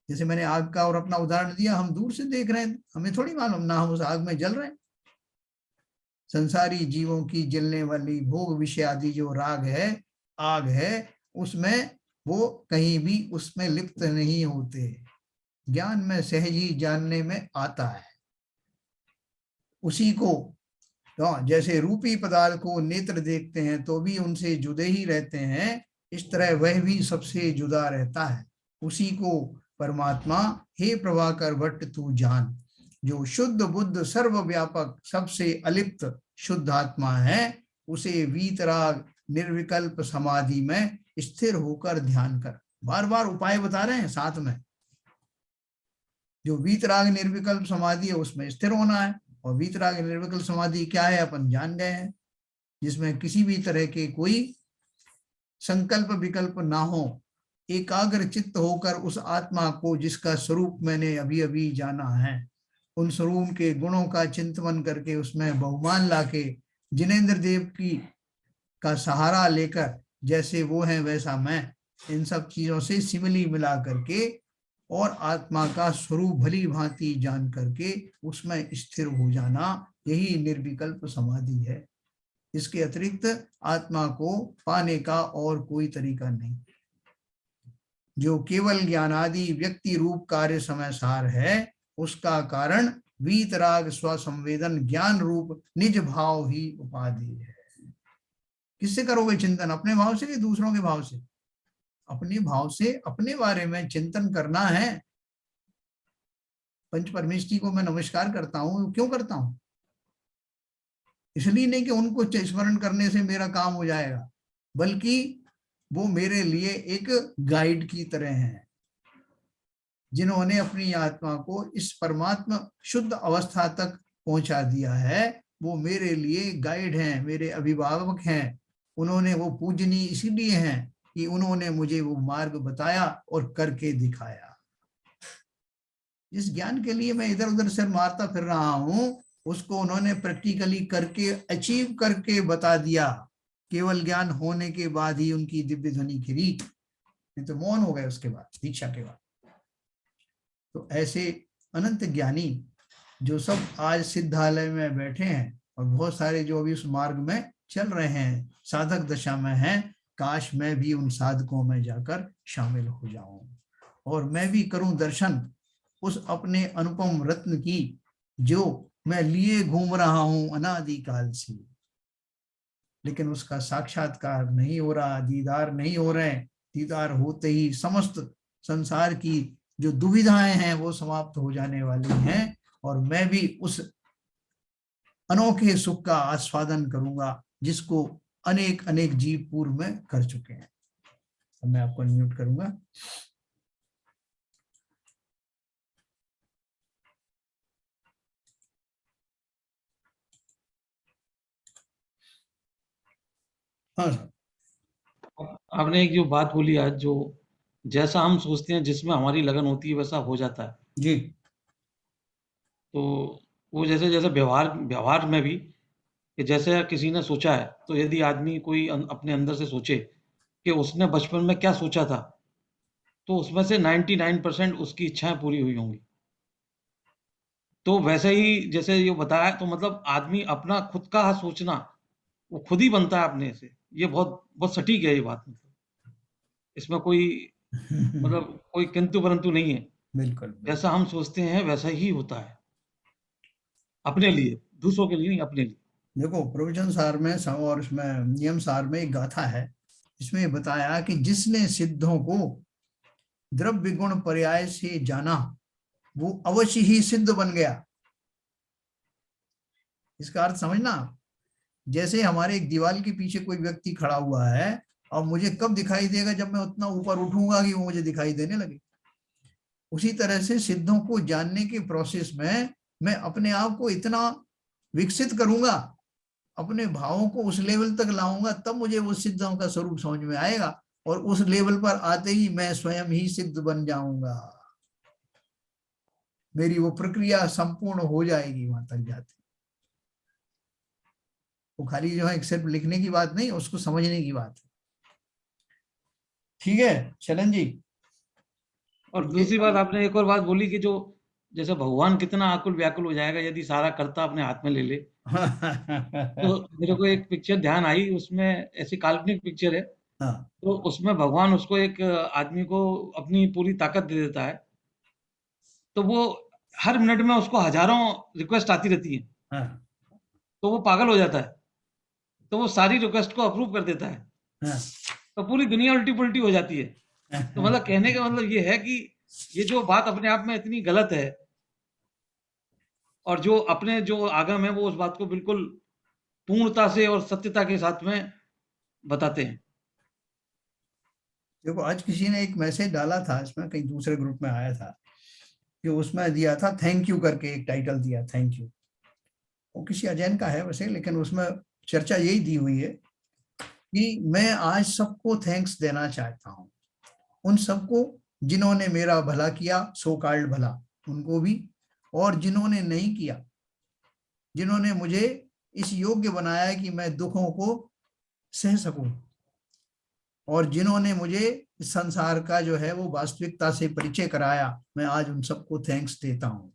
जैसे मैंने आग का और अपना उदाहरण दिया, हम दूर से देख रहे हैं, हमें थोड़ी मालूम ना हम उस आग में जल रहे हैं। संसारी जीवों की जलने वाली भोग विषय आदि जो राग है, आग है, उसमें वो कहीं भी उसमें लिप्त नहीं होते। ज्ञान में सहज ही जानने में आता है। उसी को जैसे रूपी पदार्थ को नेत्र देखते हैं तो भी उनसे जुदे ही रहते हैं, इस तरह वह भी सबसे जुदा रहता है। उसी को परमात्मा हे प्रभाकर भट्ट तू जान, जो शुद्ध बुद्ध सर्वव्यापक सबसे अलिप्त शुद्ध आत्मा है, उसे वीतराग निर्विकल्प समाधि में स्थिर होकर ध्यान कर। बार बार उपाय बता रहे हैं साथ में। जो वीतराग निर्विकल्प समाधि है उसमें स्थिर होना है, और वीतराग निर्विकल्प समाधि क्या है अपन जान गए हैं, जिसमें किसी भी तरह के कोई संकल्प विकल्प ना हो, एकाग्र चित्त होकर उस आत्मा को जिसका स्वरूप मैंने अभी अभी जाना है, उन स्वरूप के गुणों का चिंतन करके उसमें बहुमान लाके जिनेन्द्र देव की का सहारा लेकर, जैसे वो है वैसा मैं, इन सब चीजों से सिमिली मिला करके और आत्मा का स्वरूप भली भांति जान करके उसमें स्थिर हो जाना, यही निर्विकल्प समाधि है। इसके अतिरिक्त आत्मा को पाने का और कोई तरीका नहीं। जो केवल ज्ञानादि व्यक्ति रूप कार्य समय सार है, उसका कारण वीतराग स्वसंवेदन ज्ञान रूप निज भाव ही उपाधि है। किससे करोगे चिंतन? अपने भाव से कि दूसरों के भाव से? अपने भाव से अपने बारे में चिंतन करना है। पंच परमेष्ठी को मैं नमस्कार करता हूं, क्यों करता हूं? इसलिए नहीं कि उनको स्मरण करने से मेरा काम हो जाएगा, बल्कि वो मेरे लिए एक गाइड की तरह हैं, जिन्होंने अपनी आत्मा को इस परमात्मा शुद्ध अवस्था तक पहुंचा दिया है। वो मेरे लिए गाइड हैं, मेरे अभिभावक हैं। उन्होंने वो पूजनीय इसीलिए हैं कि उन्होंने मुझे वो मार्ग बताया और करके दिखाया। जिस ज्ञान के लिए मैं इधर उधर सिर मारता फिर रहा हूं, उसको उन्होंने प्रैक्टिकली करके अचीव करके बता दिया। केवल ज्ञान होने के बाद ही उनकी दिव्य ध्वनि खिली, नहीं तो मौन हो गए उसके बाद, दीक्षा के बाद। तो ऐसे अनंत ज्ञानी जो सब आज सिद्धालय में बैठे हैं, और बहुत सारे जो अभी उस मार्ग में चल रहे हैं, साधक दशा में हैं, काश मैं भी उन साधकों में जाकर शामिल हो जाऊं और मैं भी करूं दर्शन उस अपने अनुपम रत्न की, जो मैं लिए घूम रहा हूं अनादिकाल से, लेकिन उसका साक्षात्कार नहीं हो रहा, दीदार नहीं हो रहे। दीदार होते ही समस्त संसार की जो दुविधाएं हैं वो समाप्त हो जाने वाली हैं, और मैं भी उस अनोखे सुख का आस्वादन करूंगा जिसको अनेक अनेक जीव पूर्व में कर चुके हैं। अब मैं आपको अनम्यूट करूंगा। हाँ सर। आपने एक जो बात बोली आज, जो जैसा हम सोचते हैं जिसमें हमारी लगन होती है वैसा हो जाता है जी। तो वो जैसे जैसे व्यवहार में भी कि जैसे किसी ने सोचा है, तो यदि आदमी कोई अपने अंदर से सोचे कि उसने बचपन में क्या सोचा था, तो उसमें से 99% उसकी इच्छाएं पूरी हुई होंगी। तो वैसे ही जैसे ये बताया, तो मतलब आदमी अपना खुद का सोचना वो खुद ही बनता है अपने से। ये बहुत बहुत सटीक है ये बात, मतलब इसमें कोई मतलब कोई किंतु परंतु नहीं है। बिल्कुल। जैसा हम सोचते हैं वैसा ही होता है, अपने लिए, दूसरों के लिए नहीं, अपने लिए। देखो प्रवचन सार में और इसमें नियम सार में एक गाथा है, इसमें बताया कि जिसने सिद्धों को द्रव्य गुण पर्याय से जाना, वो अवश्य ही सिद्ध बन गया। इसका अर्थ समझना। जैसे हमारे एक दीवार के पीछे कोई व्यक्ति खड़ा हुआ है, और मुझे कब दिखाई देगा? जब मैं उतना ऊपर उठूंगा कि वो मुझे दिखाई देने लगे। उसी तरह से सिद्धों को जानने के प्रोसेस में मैं अपने आप को इतना विकसित करूंगा, अपने भावों को उस लेवल तक लाऊंगा, तब मुझे वो सिद्धों का स्वरूप समझ में आएगा, और उस लेवल पर आते ही मैं स्वयं ही सिद्ध बन जाऊंगा। मेरी वो प्रक्रिया संपूर्ण हो जाएगी वहां तक जाते। वो खाली जो है सिर्फ लिखने की बात नहीं, उसको समझने की बात है। ठीक है शरण जी। और ये दूसरी बात, आपने एक और बात बोली कि जो जैसे भगवान कितना आकुल व्याकुल हो जाएगा यदि सारा कर्ता अपने हाथ में ले ले। तो मेरे को एक पिक्चर ध्यान आई, उसमें ऐसी काल्पनिक पिक्चर है। हाँ। तो उसमें भगवान उसको एक आदमी को अपनी पूरी ताकत दे देता है, तो वो हर मिनट में उसको हजारों रिक्वेस्ट आती रहती है, हाँ, तो वो पागल हो जाता है, तो वो सारी रिक्वेस्ट को अप्रूव कर देता है, हाँ, तो पूरी दुनिया उल्टी पुल्टी हो जाती है। तो हाँ। मतलब कहने का मतलब ये है कि ये जो बात अपने आप में इतनी गलत है, और जो अपने जो आगम है वो उस बात को बिल्कुल पूर्णता से और सत्यता के साथ में बताते हैं। देखो, आज किसी ने एक मैसेज डाला था, इसमें कहीं दूसरे ग्रुप में आया था कि उसमें दिया था थैंक यू करके, एक टाइटल दिया थैंक यू। वो किसी अजैन का है वैसे, लेकिन उसमें चर्चा यही दी हुई है कि मैं आज सबको थैंक्स देना चाहता हूँ, उन सबको जिन्होंने मेरा भला किया, सो कॉल्ड भला, उनको भी, और जिन्होंने नहीं किया, जिन्होंने मुझे इस योग्य बनाया कि मैं दुखों को सह सकूं, और जिन्होंने मुझे इस संसार का जो है वो वास्तविकता से परिचय कराया, मैं आज उन सबको थैंक्स देता हूँ।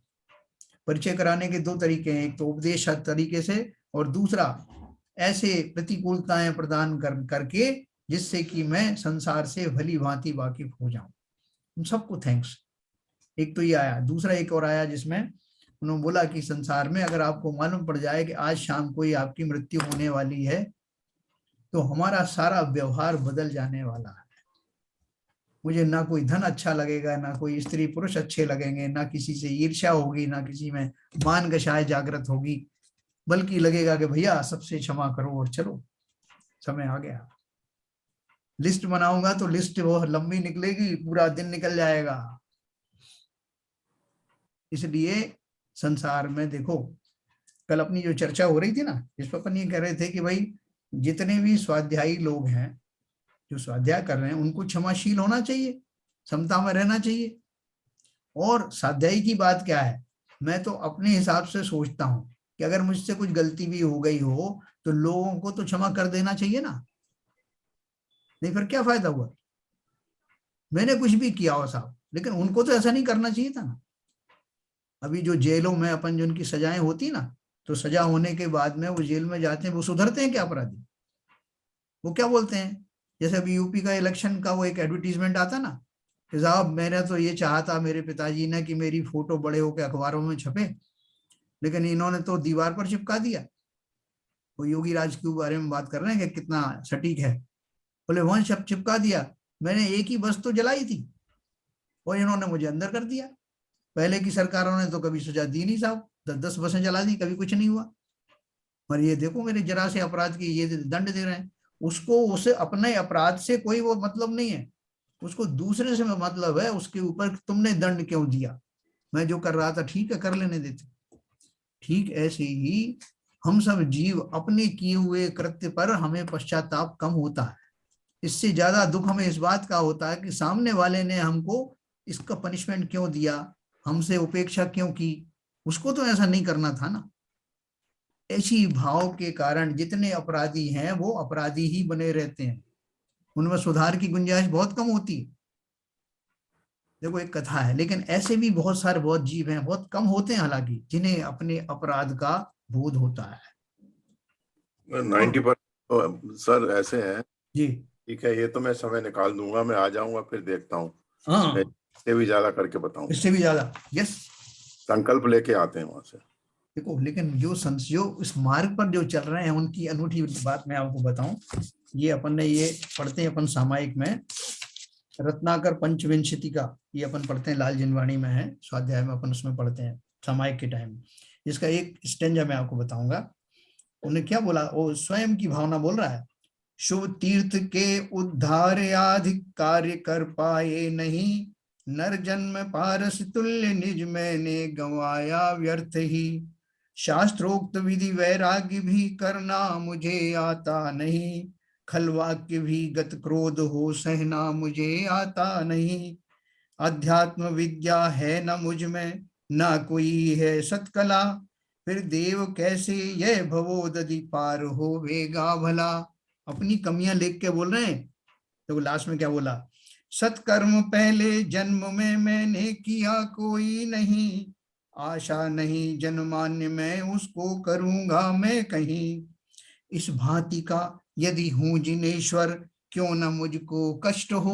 परिचय कराने के दो तरीके हैं, एक तो उपदेश तरीके से, और दूसरा ऐसे प्रतिकूलताएं प्रदान करके जिससे कि मैं संसार से भली भांति वाकिफ हो जाऊं। उन सबको थैंक्स। एक तो ये आया, दूसरा एक और आया जिसमें उन्होंने बोला कि संसार में अगर आपको मालूम पड़ जाए कि आज शाम को ही आपकी मृत्यु होने वाली है, तो हमारा सारा व्यवहार बदल जाने वाला है। मुझे ना कोई धन अच्छा लगेगा, ना कोई स्त्री पुरुष अच्छे लगेंगे, ना किसी से ईर्ष्या होगी, ना किसी में मान गशाय जागृत होगी, बल्कि लगेगा कि भैया सबसे क्षमा करो और चलो, समय आ गया। लिस्ट बनाऊंगा तो लिस्ट वो लंबी निकलेगी, पूरा दिन निकल जाएगा। इसलिए संसार में देखो, कल अपनी जो चर्चा हो रही थी ना, इस पर अपन ये कह रहे थे कि भाई जितने भी स्वाध्यायी लोग हैं, जो स्वाध्याय कर रहे हैं, उनको क्षमाशील होना चाहिए, क्षमता में रहना चाहिए। और स्वाध्यायी की बात क्या है, मैं तो अपने हिसाब से सोचता हूं कि अगर मुझसे कुछ गलती भी हो गई हो तो लोगों को तो क्षमा कर देना चाहिए ना, नहीं फिर क्या फायदा हुआ। मैंने कुछ भी किया हो साहब, लेकिन उनको तो ऐसा नहीं करना चाहिए था ना। अभी जो जेलों में अपन जो उनकी सजाएं होती ना, तो सजा होने के बाद में वो जेल में जाते हैं, वो सुधरते हैं क्या अपराधी? वो क्या बोलते हैं, जैसे अभी यूपी का इलेक्शन का वो एक एडवर्टीजमेंट आता ना कि साहब मैंने तो ये चाहा था मेरे पिताजी ने कि मेरी फोटो बड़े होकर अखबारों में छपे, लेकिन इन्होंने तो दीवार पर चिपका दिया। वो योगी राज के बारे में बात कर रहे हैं कि कितना सटीक है। बोले वहां चिपका दिया, मैंने एक ही बस तो जलाई थी और इन्होंने मुझे अंदर कर दिया। पहले की सरकारों ने तो कभी सजा दी नहीं साहब, 10-10 बसें जला दी, कभी कुछ नहीं हुआ। और ये देखो मेरे जरा से अपराध की ये दंड दे रहे हैं। उसको उसे अपने अपराध से कोई वो मतलब नहीं है, उसको दूसरे से मतलब है, उसके ऊपर तुमने दंड क्यों दिया, मैं जो कर रहा था ठीक है कर लेने देते। ठीक ऐसे ही हम सब जीव अपने किए हुए कृत्य पर हमें पश्चाताप कम होता है। इससे ज्यादा दुख हमें इस बात का होता है कि सामने वाले ने हमको इसका पनिशमेंट क्यों दिया, हमसे उपेक्षा क्यों की, उसको तो ऐसा नहीं करना था ना। ऐसी भाव के कारण जितने अपराधी हैं वो अपराधी ही बने रहते हैं, उनमें सुधार की गुंजाइश बहुत कम होती है। देखो एक कथा है, लेकिन ऐसे भी बहुत सारे बहुत जीव हैं, बहुत कम होते हैं हालांकि, जिन्हें अपने अपराध का बोध होता है। 90% सर ऐसे हैं। जी ठीक है, ये तो मैं समय निकाल दूंगा, मैं आ जाऊंगा, फिर देखता हूँ। मैं हाँ, इससे भी ज्यादा करके बताऊंगा, इससे भी ज्यादा। यस। संकल्प लेके आते हैं वहां से। देखो लेकिन जो इस मार्ग पर जो चल रहे हैं उनकी अनूठी बात मैं आपको बताऊं। ये अपन ने ये पढ़ते हैं अपन सामायिक में, रत्नाकर पंचविंशति का ये अपन पढ़ते हैं, लाल जिनवाणी में है स्वाध्याय में, अपन उसमें पढ़ते हैं सामायिक के टाइम। इसका एक स्टेंजा मैं आपको बताऊंगा। उन्हें क्या बोला, वो स्वयं की भावना बोल रहा है। शुभ तीर्थ के उद्धार आधिक कार्य कर पाए नहीं, नर जन्म पारस तुल्य निज मैंने गंवाया व्यर्थ ही। शास्त्रोक्त विधि वैराग्य भी करना मुझे आता नहीं, खल वाक्य भी गत क्रोध हो सहना मुझे आता नहीं। अध्यात्म विद्या है न मुझ में, ना कोई है सत्कला, फिर देव कैसे यह भवोदधि पार होवेगा भला। अपनी कमियां लिख के बोल रहे हैं, तो लास्ट में क्या बोला, सत्कर्म पहले जन्म में मैंने किया कोई नहीं, आशा नहीं जनमान्य मैं उसको करूंगा मैं कहीं। इस भांति का यदि हूं जिनेश्वर, क्यों न मुझको कष्ट हो।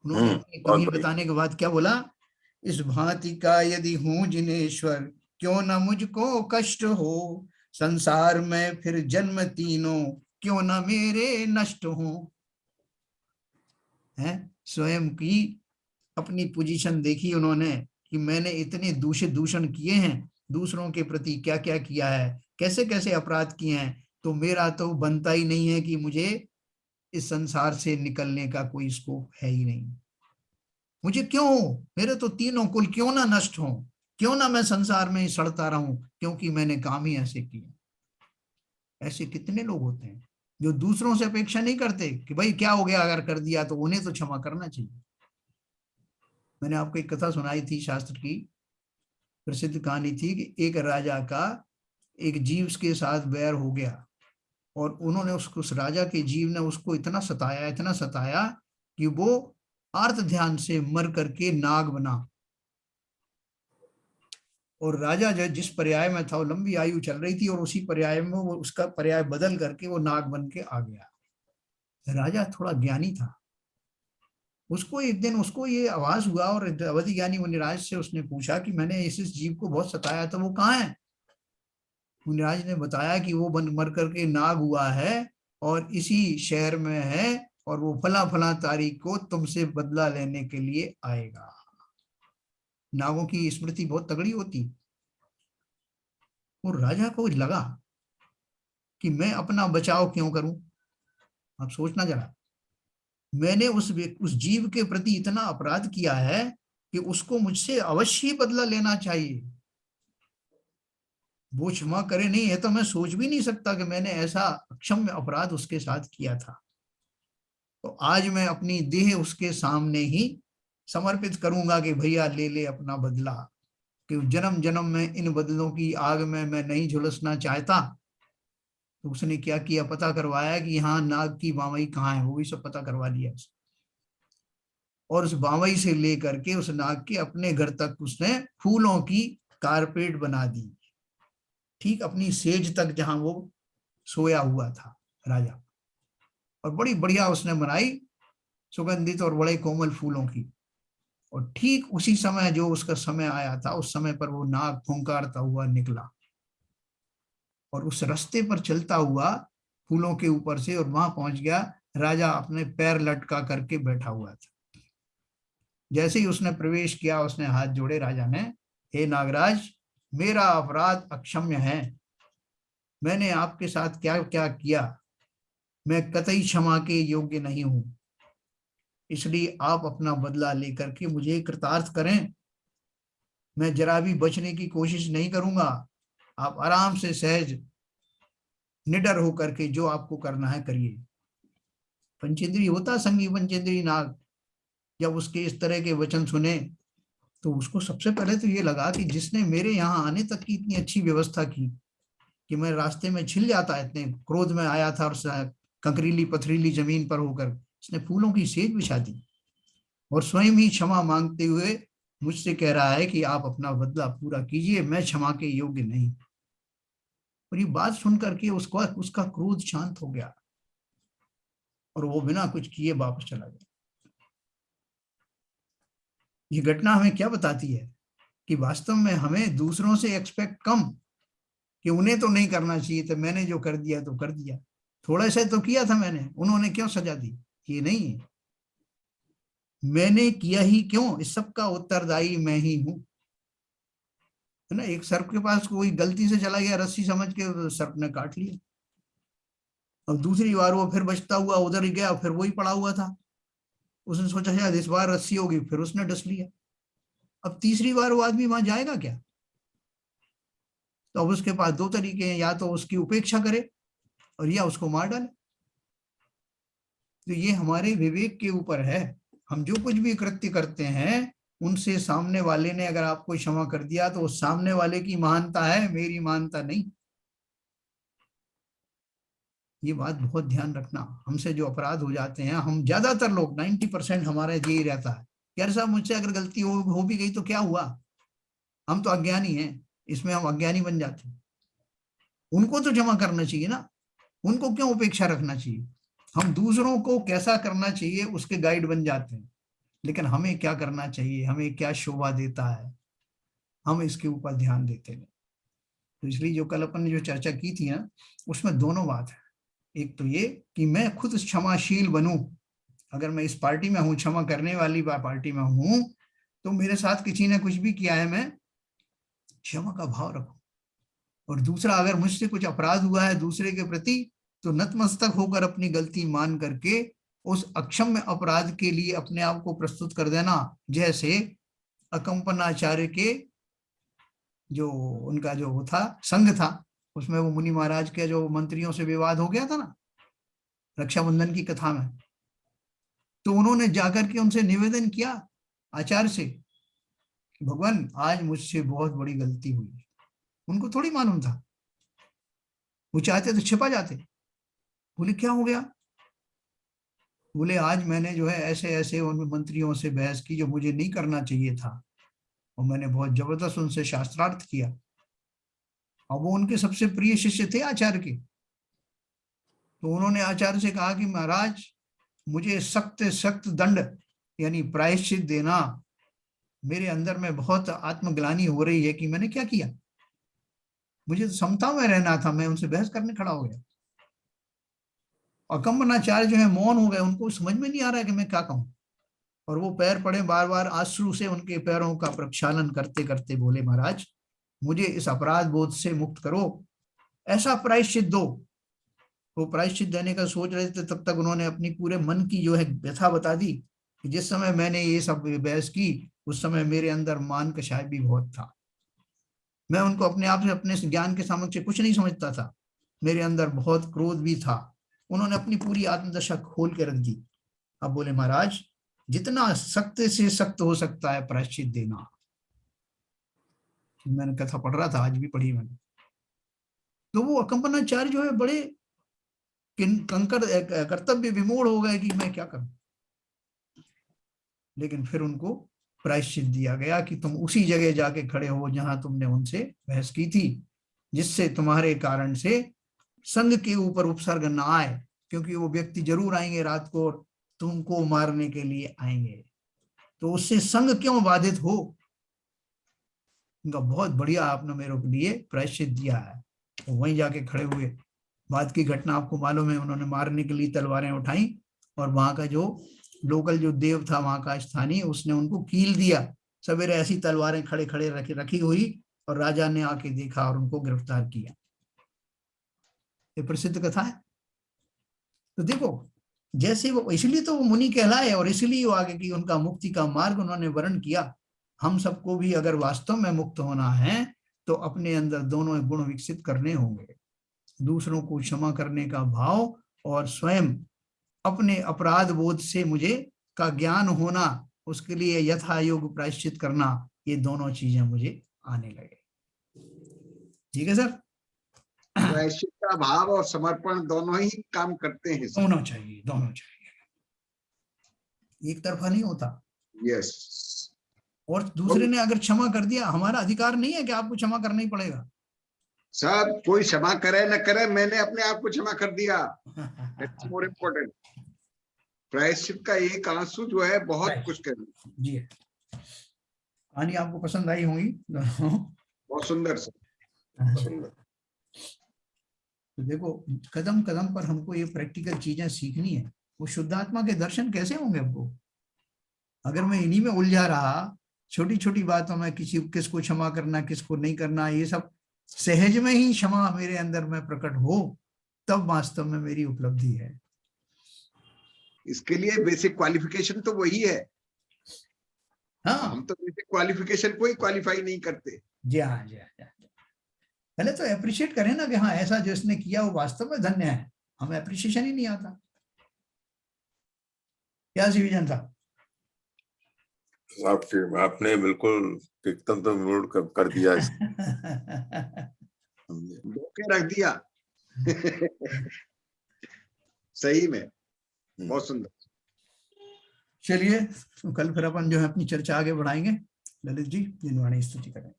उन्होंने अपनी बहुत कमी बढ़िया। बताने के बाद क्या बोला इस भांति का यदि हूं जिनेश्वर, क्यों न मुझको कष्ट हो। संसार में फिर जन्म तीनों, क्यों न मेरे नष्ट हो। है, स्वयं की अपनी पोजीशन देखी उन्होंने कि मैंने इतने दूषण किए हैं, दूसरों के प्रति क्या क्या किया है, कैसे कैसे अपराध किए हैं, तो मेरा तो बनता ही नहीं है कि मुझे इस संसार से निकलने का कोई स्कोप है ही नहीं। मुझे क्यों, मेरे तो तीनों कुल क्यों ना नष्ट हो, क्यों ना मैं संसार में ही सड़ता रहूं, क्योंकि मैंने काम ही ऐसे किए। ऐसे कितने लोग होते हैं जो दूसरों से अपेक्षा नहीं करते कि भाई क्या हो गया, अगर कर दिया तो उन्हें तो क्षमा करना चाहिए। मैंने आपको एक कथा सुनाई थी, शास्त्र की प्रसिद्ध कहानी थी कि एक राजा का एक जीव के साथ बैर हो गया, और उन्होंने उस राजा के जीव ने उसको इतना सताया कि वो आर्त ध्यान से मर करके नाग बना। और राजा जो जिस पर्याय में था, वो लंबी आयु चल रही थी, और उसी पर्याय में वो उसका पर्याय बदल करके वो नाग बन के आ गया। राजा थोड़ा ज्ञानी था, उसको एक दिन उसको ये आवाज हुआ, और अवधि ज्ञानी मुनिराज से उसने पूछा कि मैंने इस जीव को बहुत सताया, तो वो कहाँ है। मुनिराज ने बताया कि वो बन मर करके नाग हुआ है और इसी शहर में है, और वो फला फला तारीख को तुमसे बदला लेने के लिए आएगा। नागों की स्मृति बहुत तगड़ी होती। और राजा को लगा कि मैं अपना बचाव क्यों करूं। आप सोचना जरा, मैंने उस जीव के प्रति इतना अपराध किया है कि उसको मुझसे अवश्य बदला लेना चाहिए। वो क्षमा करे नहीं है तो मैं सोच भी नहीं सकता कि मैंने ऐसा अक्षम्य अपराध उसके साथ किया था। तो आज मैं अपनी देह उसके सामने ही समर्पित करूंगा कि भैया ले ले अपना बदला, कि जन्म जन्म में इन बदलों की आग में मैं नहीं झुलसना चाहता। तो उसने क्या किया, पता करवाया कि हाँ नाग की बावई कहाँ है, वो भी सब पता करवा लिया। और उस बावई से लेकर के उस नाग के अपने घर तक उसने फूलों की कारपेट बना दी, ठीक अपनी सेज तक जहां वो सोया हुआ था राजा। और बड़ी बढ़िया उसने बनाई, सुगंधित और बड़े कोमल फूलों की। और ठीक उसी समय जो उसका समय आया था, उस समय पर वो नाग फुंकारता हुआ निकला, और उस रास्ते पर चलता हुआ फूलों के ऊपर से, और वहां पहुंच गया। राजा अपने पैर लटका करके बैठा हुआ था। जैसे ही उसने प्रवेश किया, उसने हाथ जोड़े राजा ने, हे नागराज, मेरा अपराध अक्षम्य है, मैंने आपके साथ क्या क्या किया, मैं कतई क्षमा के योग्य नहीं हूं, इसलिए आप अपना बदला लेकर के मुझे कृतार्थ करें। मैं जरा भी बचने की कोशिश नहीं करूंगा, आप आराम से सहज निडर होकर के जो आपको करना है करिए। पंचेंद्री होता संगी पंचेंद्री नाग, जब उसके इस तरह के वचन सुने तो उसको सबसे पहले तो ये लगा कि जिसने मेरे यहाँ आने तक की इतनी अच्छी व्यवस्था की कि मैं रास्ते में छिल जाता, इतने क्रोध में आया था, और कंकरीली पथरीली जमीन पर होकर इसने फूलों की सेज बिछा दी, और स्वयं ही क्षमा मांगते हुए मुझसे कह रहा है कि आप अपना बदला पूरा कीजिए, मैं क्षमा के योग्य नहीं। और ये बात सुन करके उसका क्रोध शांत हो गया, और वो बिना कुछ किए वापस चला गया। ये घटना हमें क्या बताती है कि वास्तव में हमें दूसरों से एक्सपेक्ट कम, कि उन्हें तो नहीं करना चाहिए, तो मैंने जो कर दिया तो कर दिया, थोड़ा सा तो किया था मैंने, उन्होंने क्यों सजा दी। ये नहीं, मैंने किया ही क्यों, इस सब का उत्तरदायी मैं ही हूं। है ना, एक सर्प के पास कोई गलती से चला गया, रस्सी समझ के, तो सर्प ने काट लिया। अब दूसरी बार वो फिर बचता हुआ उधर ही गया, फिर वही पड़ा हुआ था, उसने सोचा शायद इस बार रस्सी होगी, फिर उसने डस लिया। अब तीसरी बार वो आदमी वहां जाएगा क्या। तो अब उसके पास दो तरीके हैं, या तो उसकी उपेक्षा करे और या उसको मार डाले। तो ये हमारे विवेक के ऊपर है। हम जो कुछ भी कृत्य करते हैं, उनसे सामने वाले ने अगर आपको क्षमा कर दिया तो उस सामने वाले की महानता है, मेरी महानता नहीं। ये बात बहुत ध्यान रखना। हमसे जो अपराध हो जाते हैं, हम ज्यादातर लोग 90% हमारा यही रहता है, यार साहब मुझसे अगर गलती हो भी गई तो क्या हुआ, हम तो अज्ञानी हैं, इसमें हम अज्ञानी बन जाते हैं। उनको तो क्षमा करना चाहिए ना, उनको क्यों उपेक्षा रखना चाहिए। हम दूसरों को कैसा करना चाहिए उसके गाइड बन जाते हैं। लेकिन हमें क्या करना चाहिए, हमें क्या शोभा देता है, हम इसके ऊपर ध्यान देते नहीं। तो इसलिए जो कल अपन ने जो चर्चा की थी ना, उसमें दोनों बात है। एक तो ये कि मैं खुद क्षमाशील बनूं, अगर मैं इस पार्टी में हूं, क्षमा करने वाली पार्टी में हूं, तो मेरे साथ किसी ने कुछ भी किया है, मैं क्षमा का भाव रखूं। और दूसरा, अगर मुझसे कुछ अपराध हुआ है दूसरे के प्रति, तो नतमस्तक होकर अपनी गलती मान करके उस अक्षम्य अपराध के लिए अपने आप को प्रस्तुत कर देना। जैसे अकंपनाचार्य के जो उनका जो वो था संघ था, उसमें वो मुनि महाराज के जो मंत्रियों से विवाद हो गया था ना रक्षाबंधन की कथा में, तो उन्होंने जाकर के उनसे निवेदन किया आचार्य से, भगवान आज मुझसे बहुत बड़ी गलती हुई। उनको थोड़ी मालूम था, वो चाहते तो छिपा जाते। बोले क्या हो गया? बोले आज मैंने जो है ऐसे ऐसे उन मंत्रियों से बहस की जो मुझे नहीं करना चाहिए था, और मैंने बहुत जबरदस्त उनसे शास्त्रार्थ किया। और वो उनके सबसे प्रिय शिष्य थे आचार्य के। तो उन्होंने आचार्य से कहा कि महाराज मुझे सख्त सख्त दंड यानी प्रायश्चित देना, मेरे अंदर में बहुत आत्मग्लानि हो रही है कि मैंने क्या किया, मुझे तो समता में रहना था। मैं उनसे बहस करने खड़ा हो गया। अकंपनाचार्य जो है मौन हो गए, उनको समझ में नहीं आ रहा है कि मैं क्या कहूं। और वो पैर पड़े, बार बार आंसू से उनके पैरों का प्रक्षालन करते करते बोले महाराज मुझे इस अपराध बोध से मुक्त करो, ऐसा प्रायश्चित दो। वो प्रायश्चित देने का सोच रहे थे, तब तक उन्होंने अपनी पूरे मन की जो है व्यथा बता दी कि जिस समय मैंने ये सब बहस की उस समय मेरे अंदर मान कषाय भी बहुत था। मैं उनको अपने आप से, अपने ज्ञान के समक्ष कुछ नहीं समझता था, मेरे अंदर बहुत क्रोध भी था। उन्होंने अपनी पूरी आत्मदशा खोल के रख दी। अब बोले महाराज जितना सख्त से सख्त हो सकता है प्रायश्चित देना। मैंने कथा पढ़ रहा था, आज भी पढ़ी मैंने। तो वो अकंपनाचार्य जो है बड़े कंकर कर्तव्य विमूढ़ हो गए कि मैं क्या करूं। लेकिन फिर उनको प्रायश्चित दिया गया कि तुम उसी जगह जाके खड़े हो जहां तुमने उनसे बहस की थी, जिससे तुम्हारे कारण से संघ के ऊपर उपसर्ग ना आए, क्योंकि वो व्यक्ति जरूर आएंगे रात को और तुमको मारने के लिए आएंगे। तो उससे संघ क्यों बाधित हो। उनका बहुत बढ़िया आपने मेरे लिए प्रायश्चित दिया है। तो वहीं जाके खड़े हुए। बाद की घटना आपको मालूम है, उन्होंने मारने के लिए तलवारें उठाई और वहां का जो लोकल जो देव था वहां का स्थानीय, उसने उनको कील दिया। सवेरे ऐसी तलवारें खड़े खड़े रखी हुई, और राजा ने आके देखा और उनको गिरफ्तार किया। ये प्रसिद्ध कथा है। तो देखो जैसे वो, इसलिए तो वो मुनि कहलाए और इसलिए वो आगे की उनका मुक्ति का मार्ग उन्होंने वर्ण किया। हम सबको भी अगर वास्तव में मुक्त होना है तो अपने अंदर दोनों गुण विकसित करने होंगे, दूसरों को क्षमा करने का भाव और स्वयं अपने अपराध बोध से मुझे का ज्ञान होना, उसके लिए यथा योग प्रायश्चित करना, ये दोनों चीजें मुझे आने लगे। ठीक है सर। प्रायश्चित का भाव और समर्पण दोनों ही काम करते हैं। दोनों चाहिए, दोनों चाहिए, एक तरफा नहीं होता। यस। और दूसरे ने अगर क्षमा कर दिया, हमारा अधिकार नहीं है कि आपको क्षमा करना ही पड़ेगा। सब कोई क्षमा करे न करे, मैंने अपने आप को क्षमा कर दिया। It's more important. प्रायश्चित का एक आंसू जो है बहुत कुछ कर जी। कहानी आपको पसंद आई होंगी। बहुत सुंदर सुंदर। तो देखो कदम कदम पर हमको ये प्रैक्टिकल चीजें सीखनी है। वो शुद्धात्मा के दर्शन कैसे होंगे हमको, अगर मैं इन्हीं में उलझा रहा, छोटी छोटी बातों में किसको क्षमा करना किसको नहीं करना, ये सब सहज में ही क्षमा मेरे अंदर में प्रकट हो, तब वास्तव में मेरी उपलब्धि है। इसके लिए बेसिक क्वालिफिकेशन तो वही है। हाँ हम तो बेसिक क्वालिफिकेशन को ही क्वालिफाई नहीं करते। जी हाँ जी हाँ। पहले तो अप्रिशिएट करें ना कि हाँ ऐसा जिसने किया वो वास्तव में धन्य है। हमें अप्रिशिएशन ही नहीं आता। क्या डिवीजन था आपने बिल्कुल एकदम तो मूड कर दिया। धोखे रख दिया। सही में बहुत सुंदर। चलिए तो कल फिर अपन जो है अपनी चर्चा आगे बढ़ाएंगे। ललित जी जिनवाणी स्तुति करें।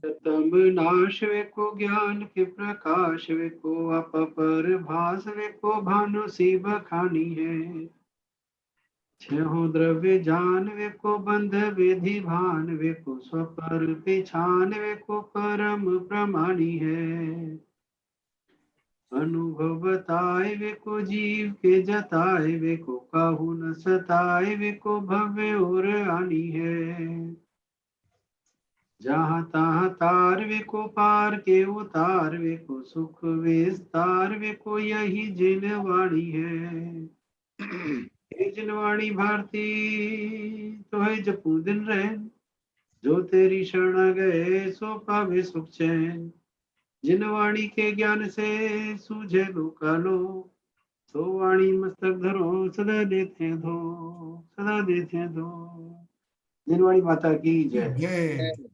तम नाश वे को ज्ञान के प्रकाश वे को अपर भास वे को भानु सी बखानी है। छहो द्रव्य जान वे को बंध विधि भान वे को स्वपर पिछान वे को परम प्रमाणी है। अनुभव बताए वे को जीव के जताए वे को काहू न सताए वे को भव्य और आनी है। जहाँ तहाँ तार वे को पार के उतार वे को सुख विस्तार वे को यही जिन वाणी है। जिनवाणी भारती तो है जपू दिन रहन, जो तेरी शरण गए सो पावे सुख चैन। जिनवाणी के ज्ञान से सूझे लोकालो, सो वाणी मस्तक धरो सदा देते धो, सदा देते धो। जिनवाणी माता की जय। जय।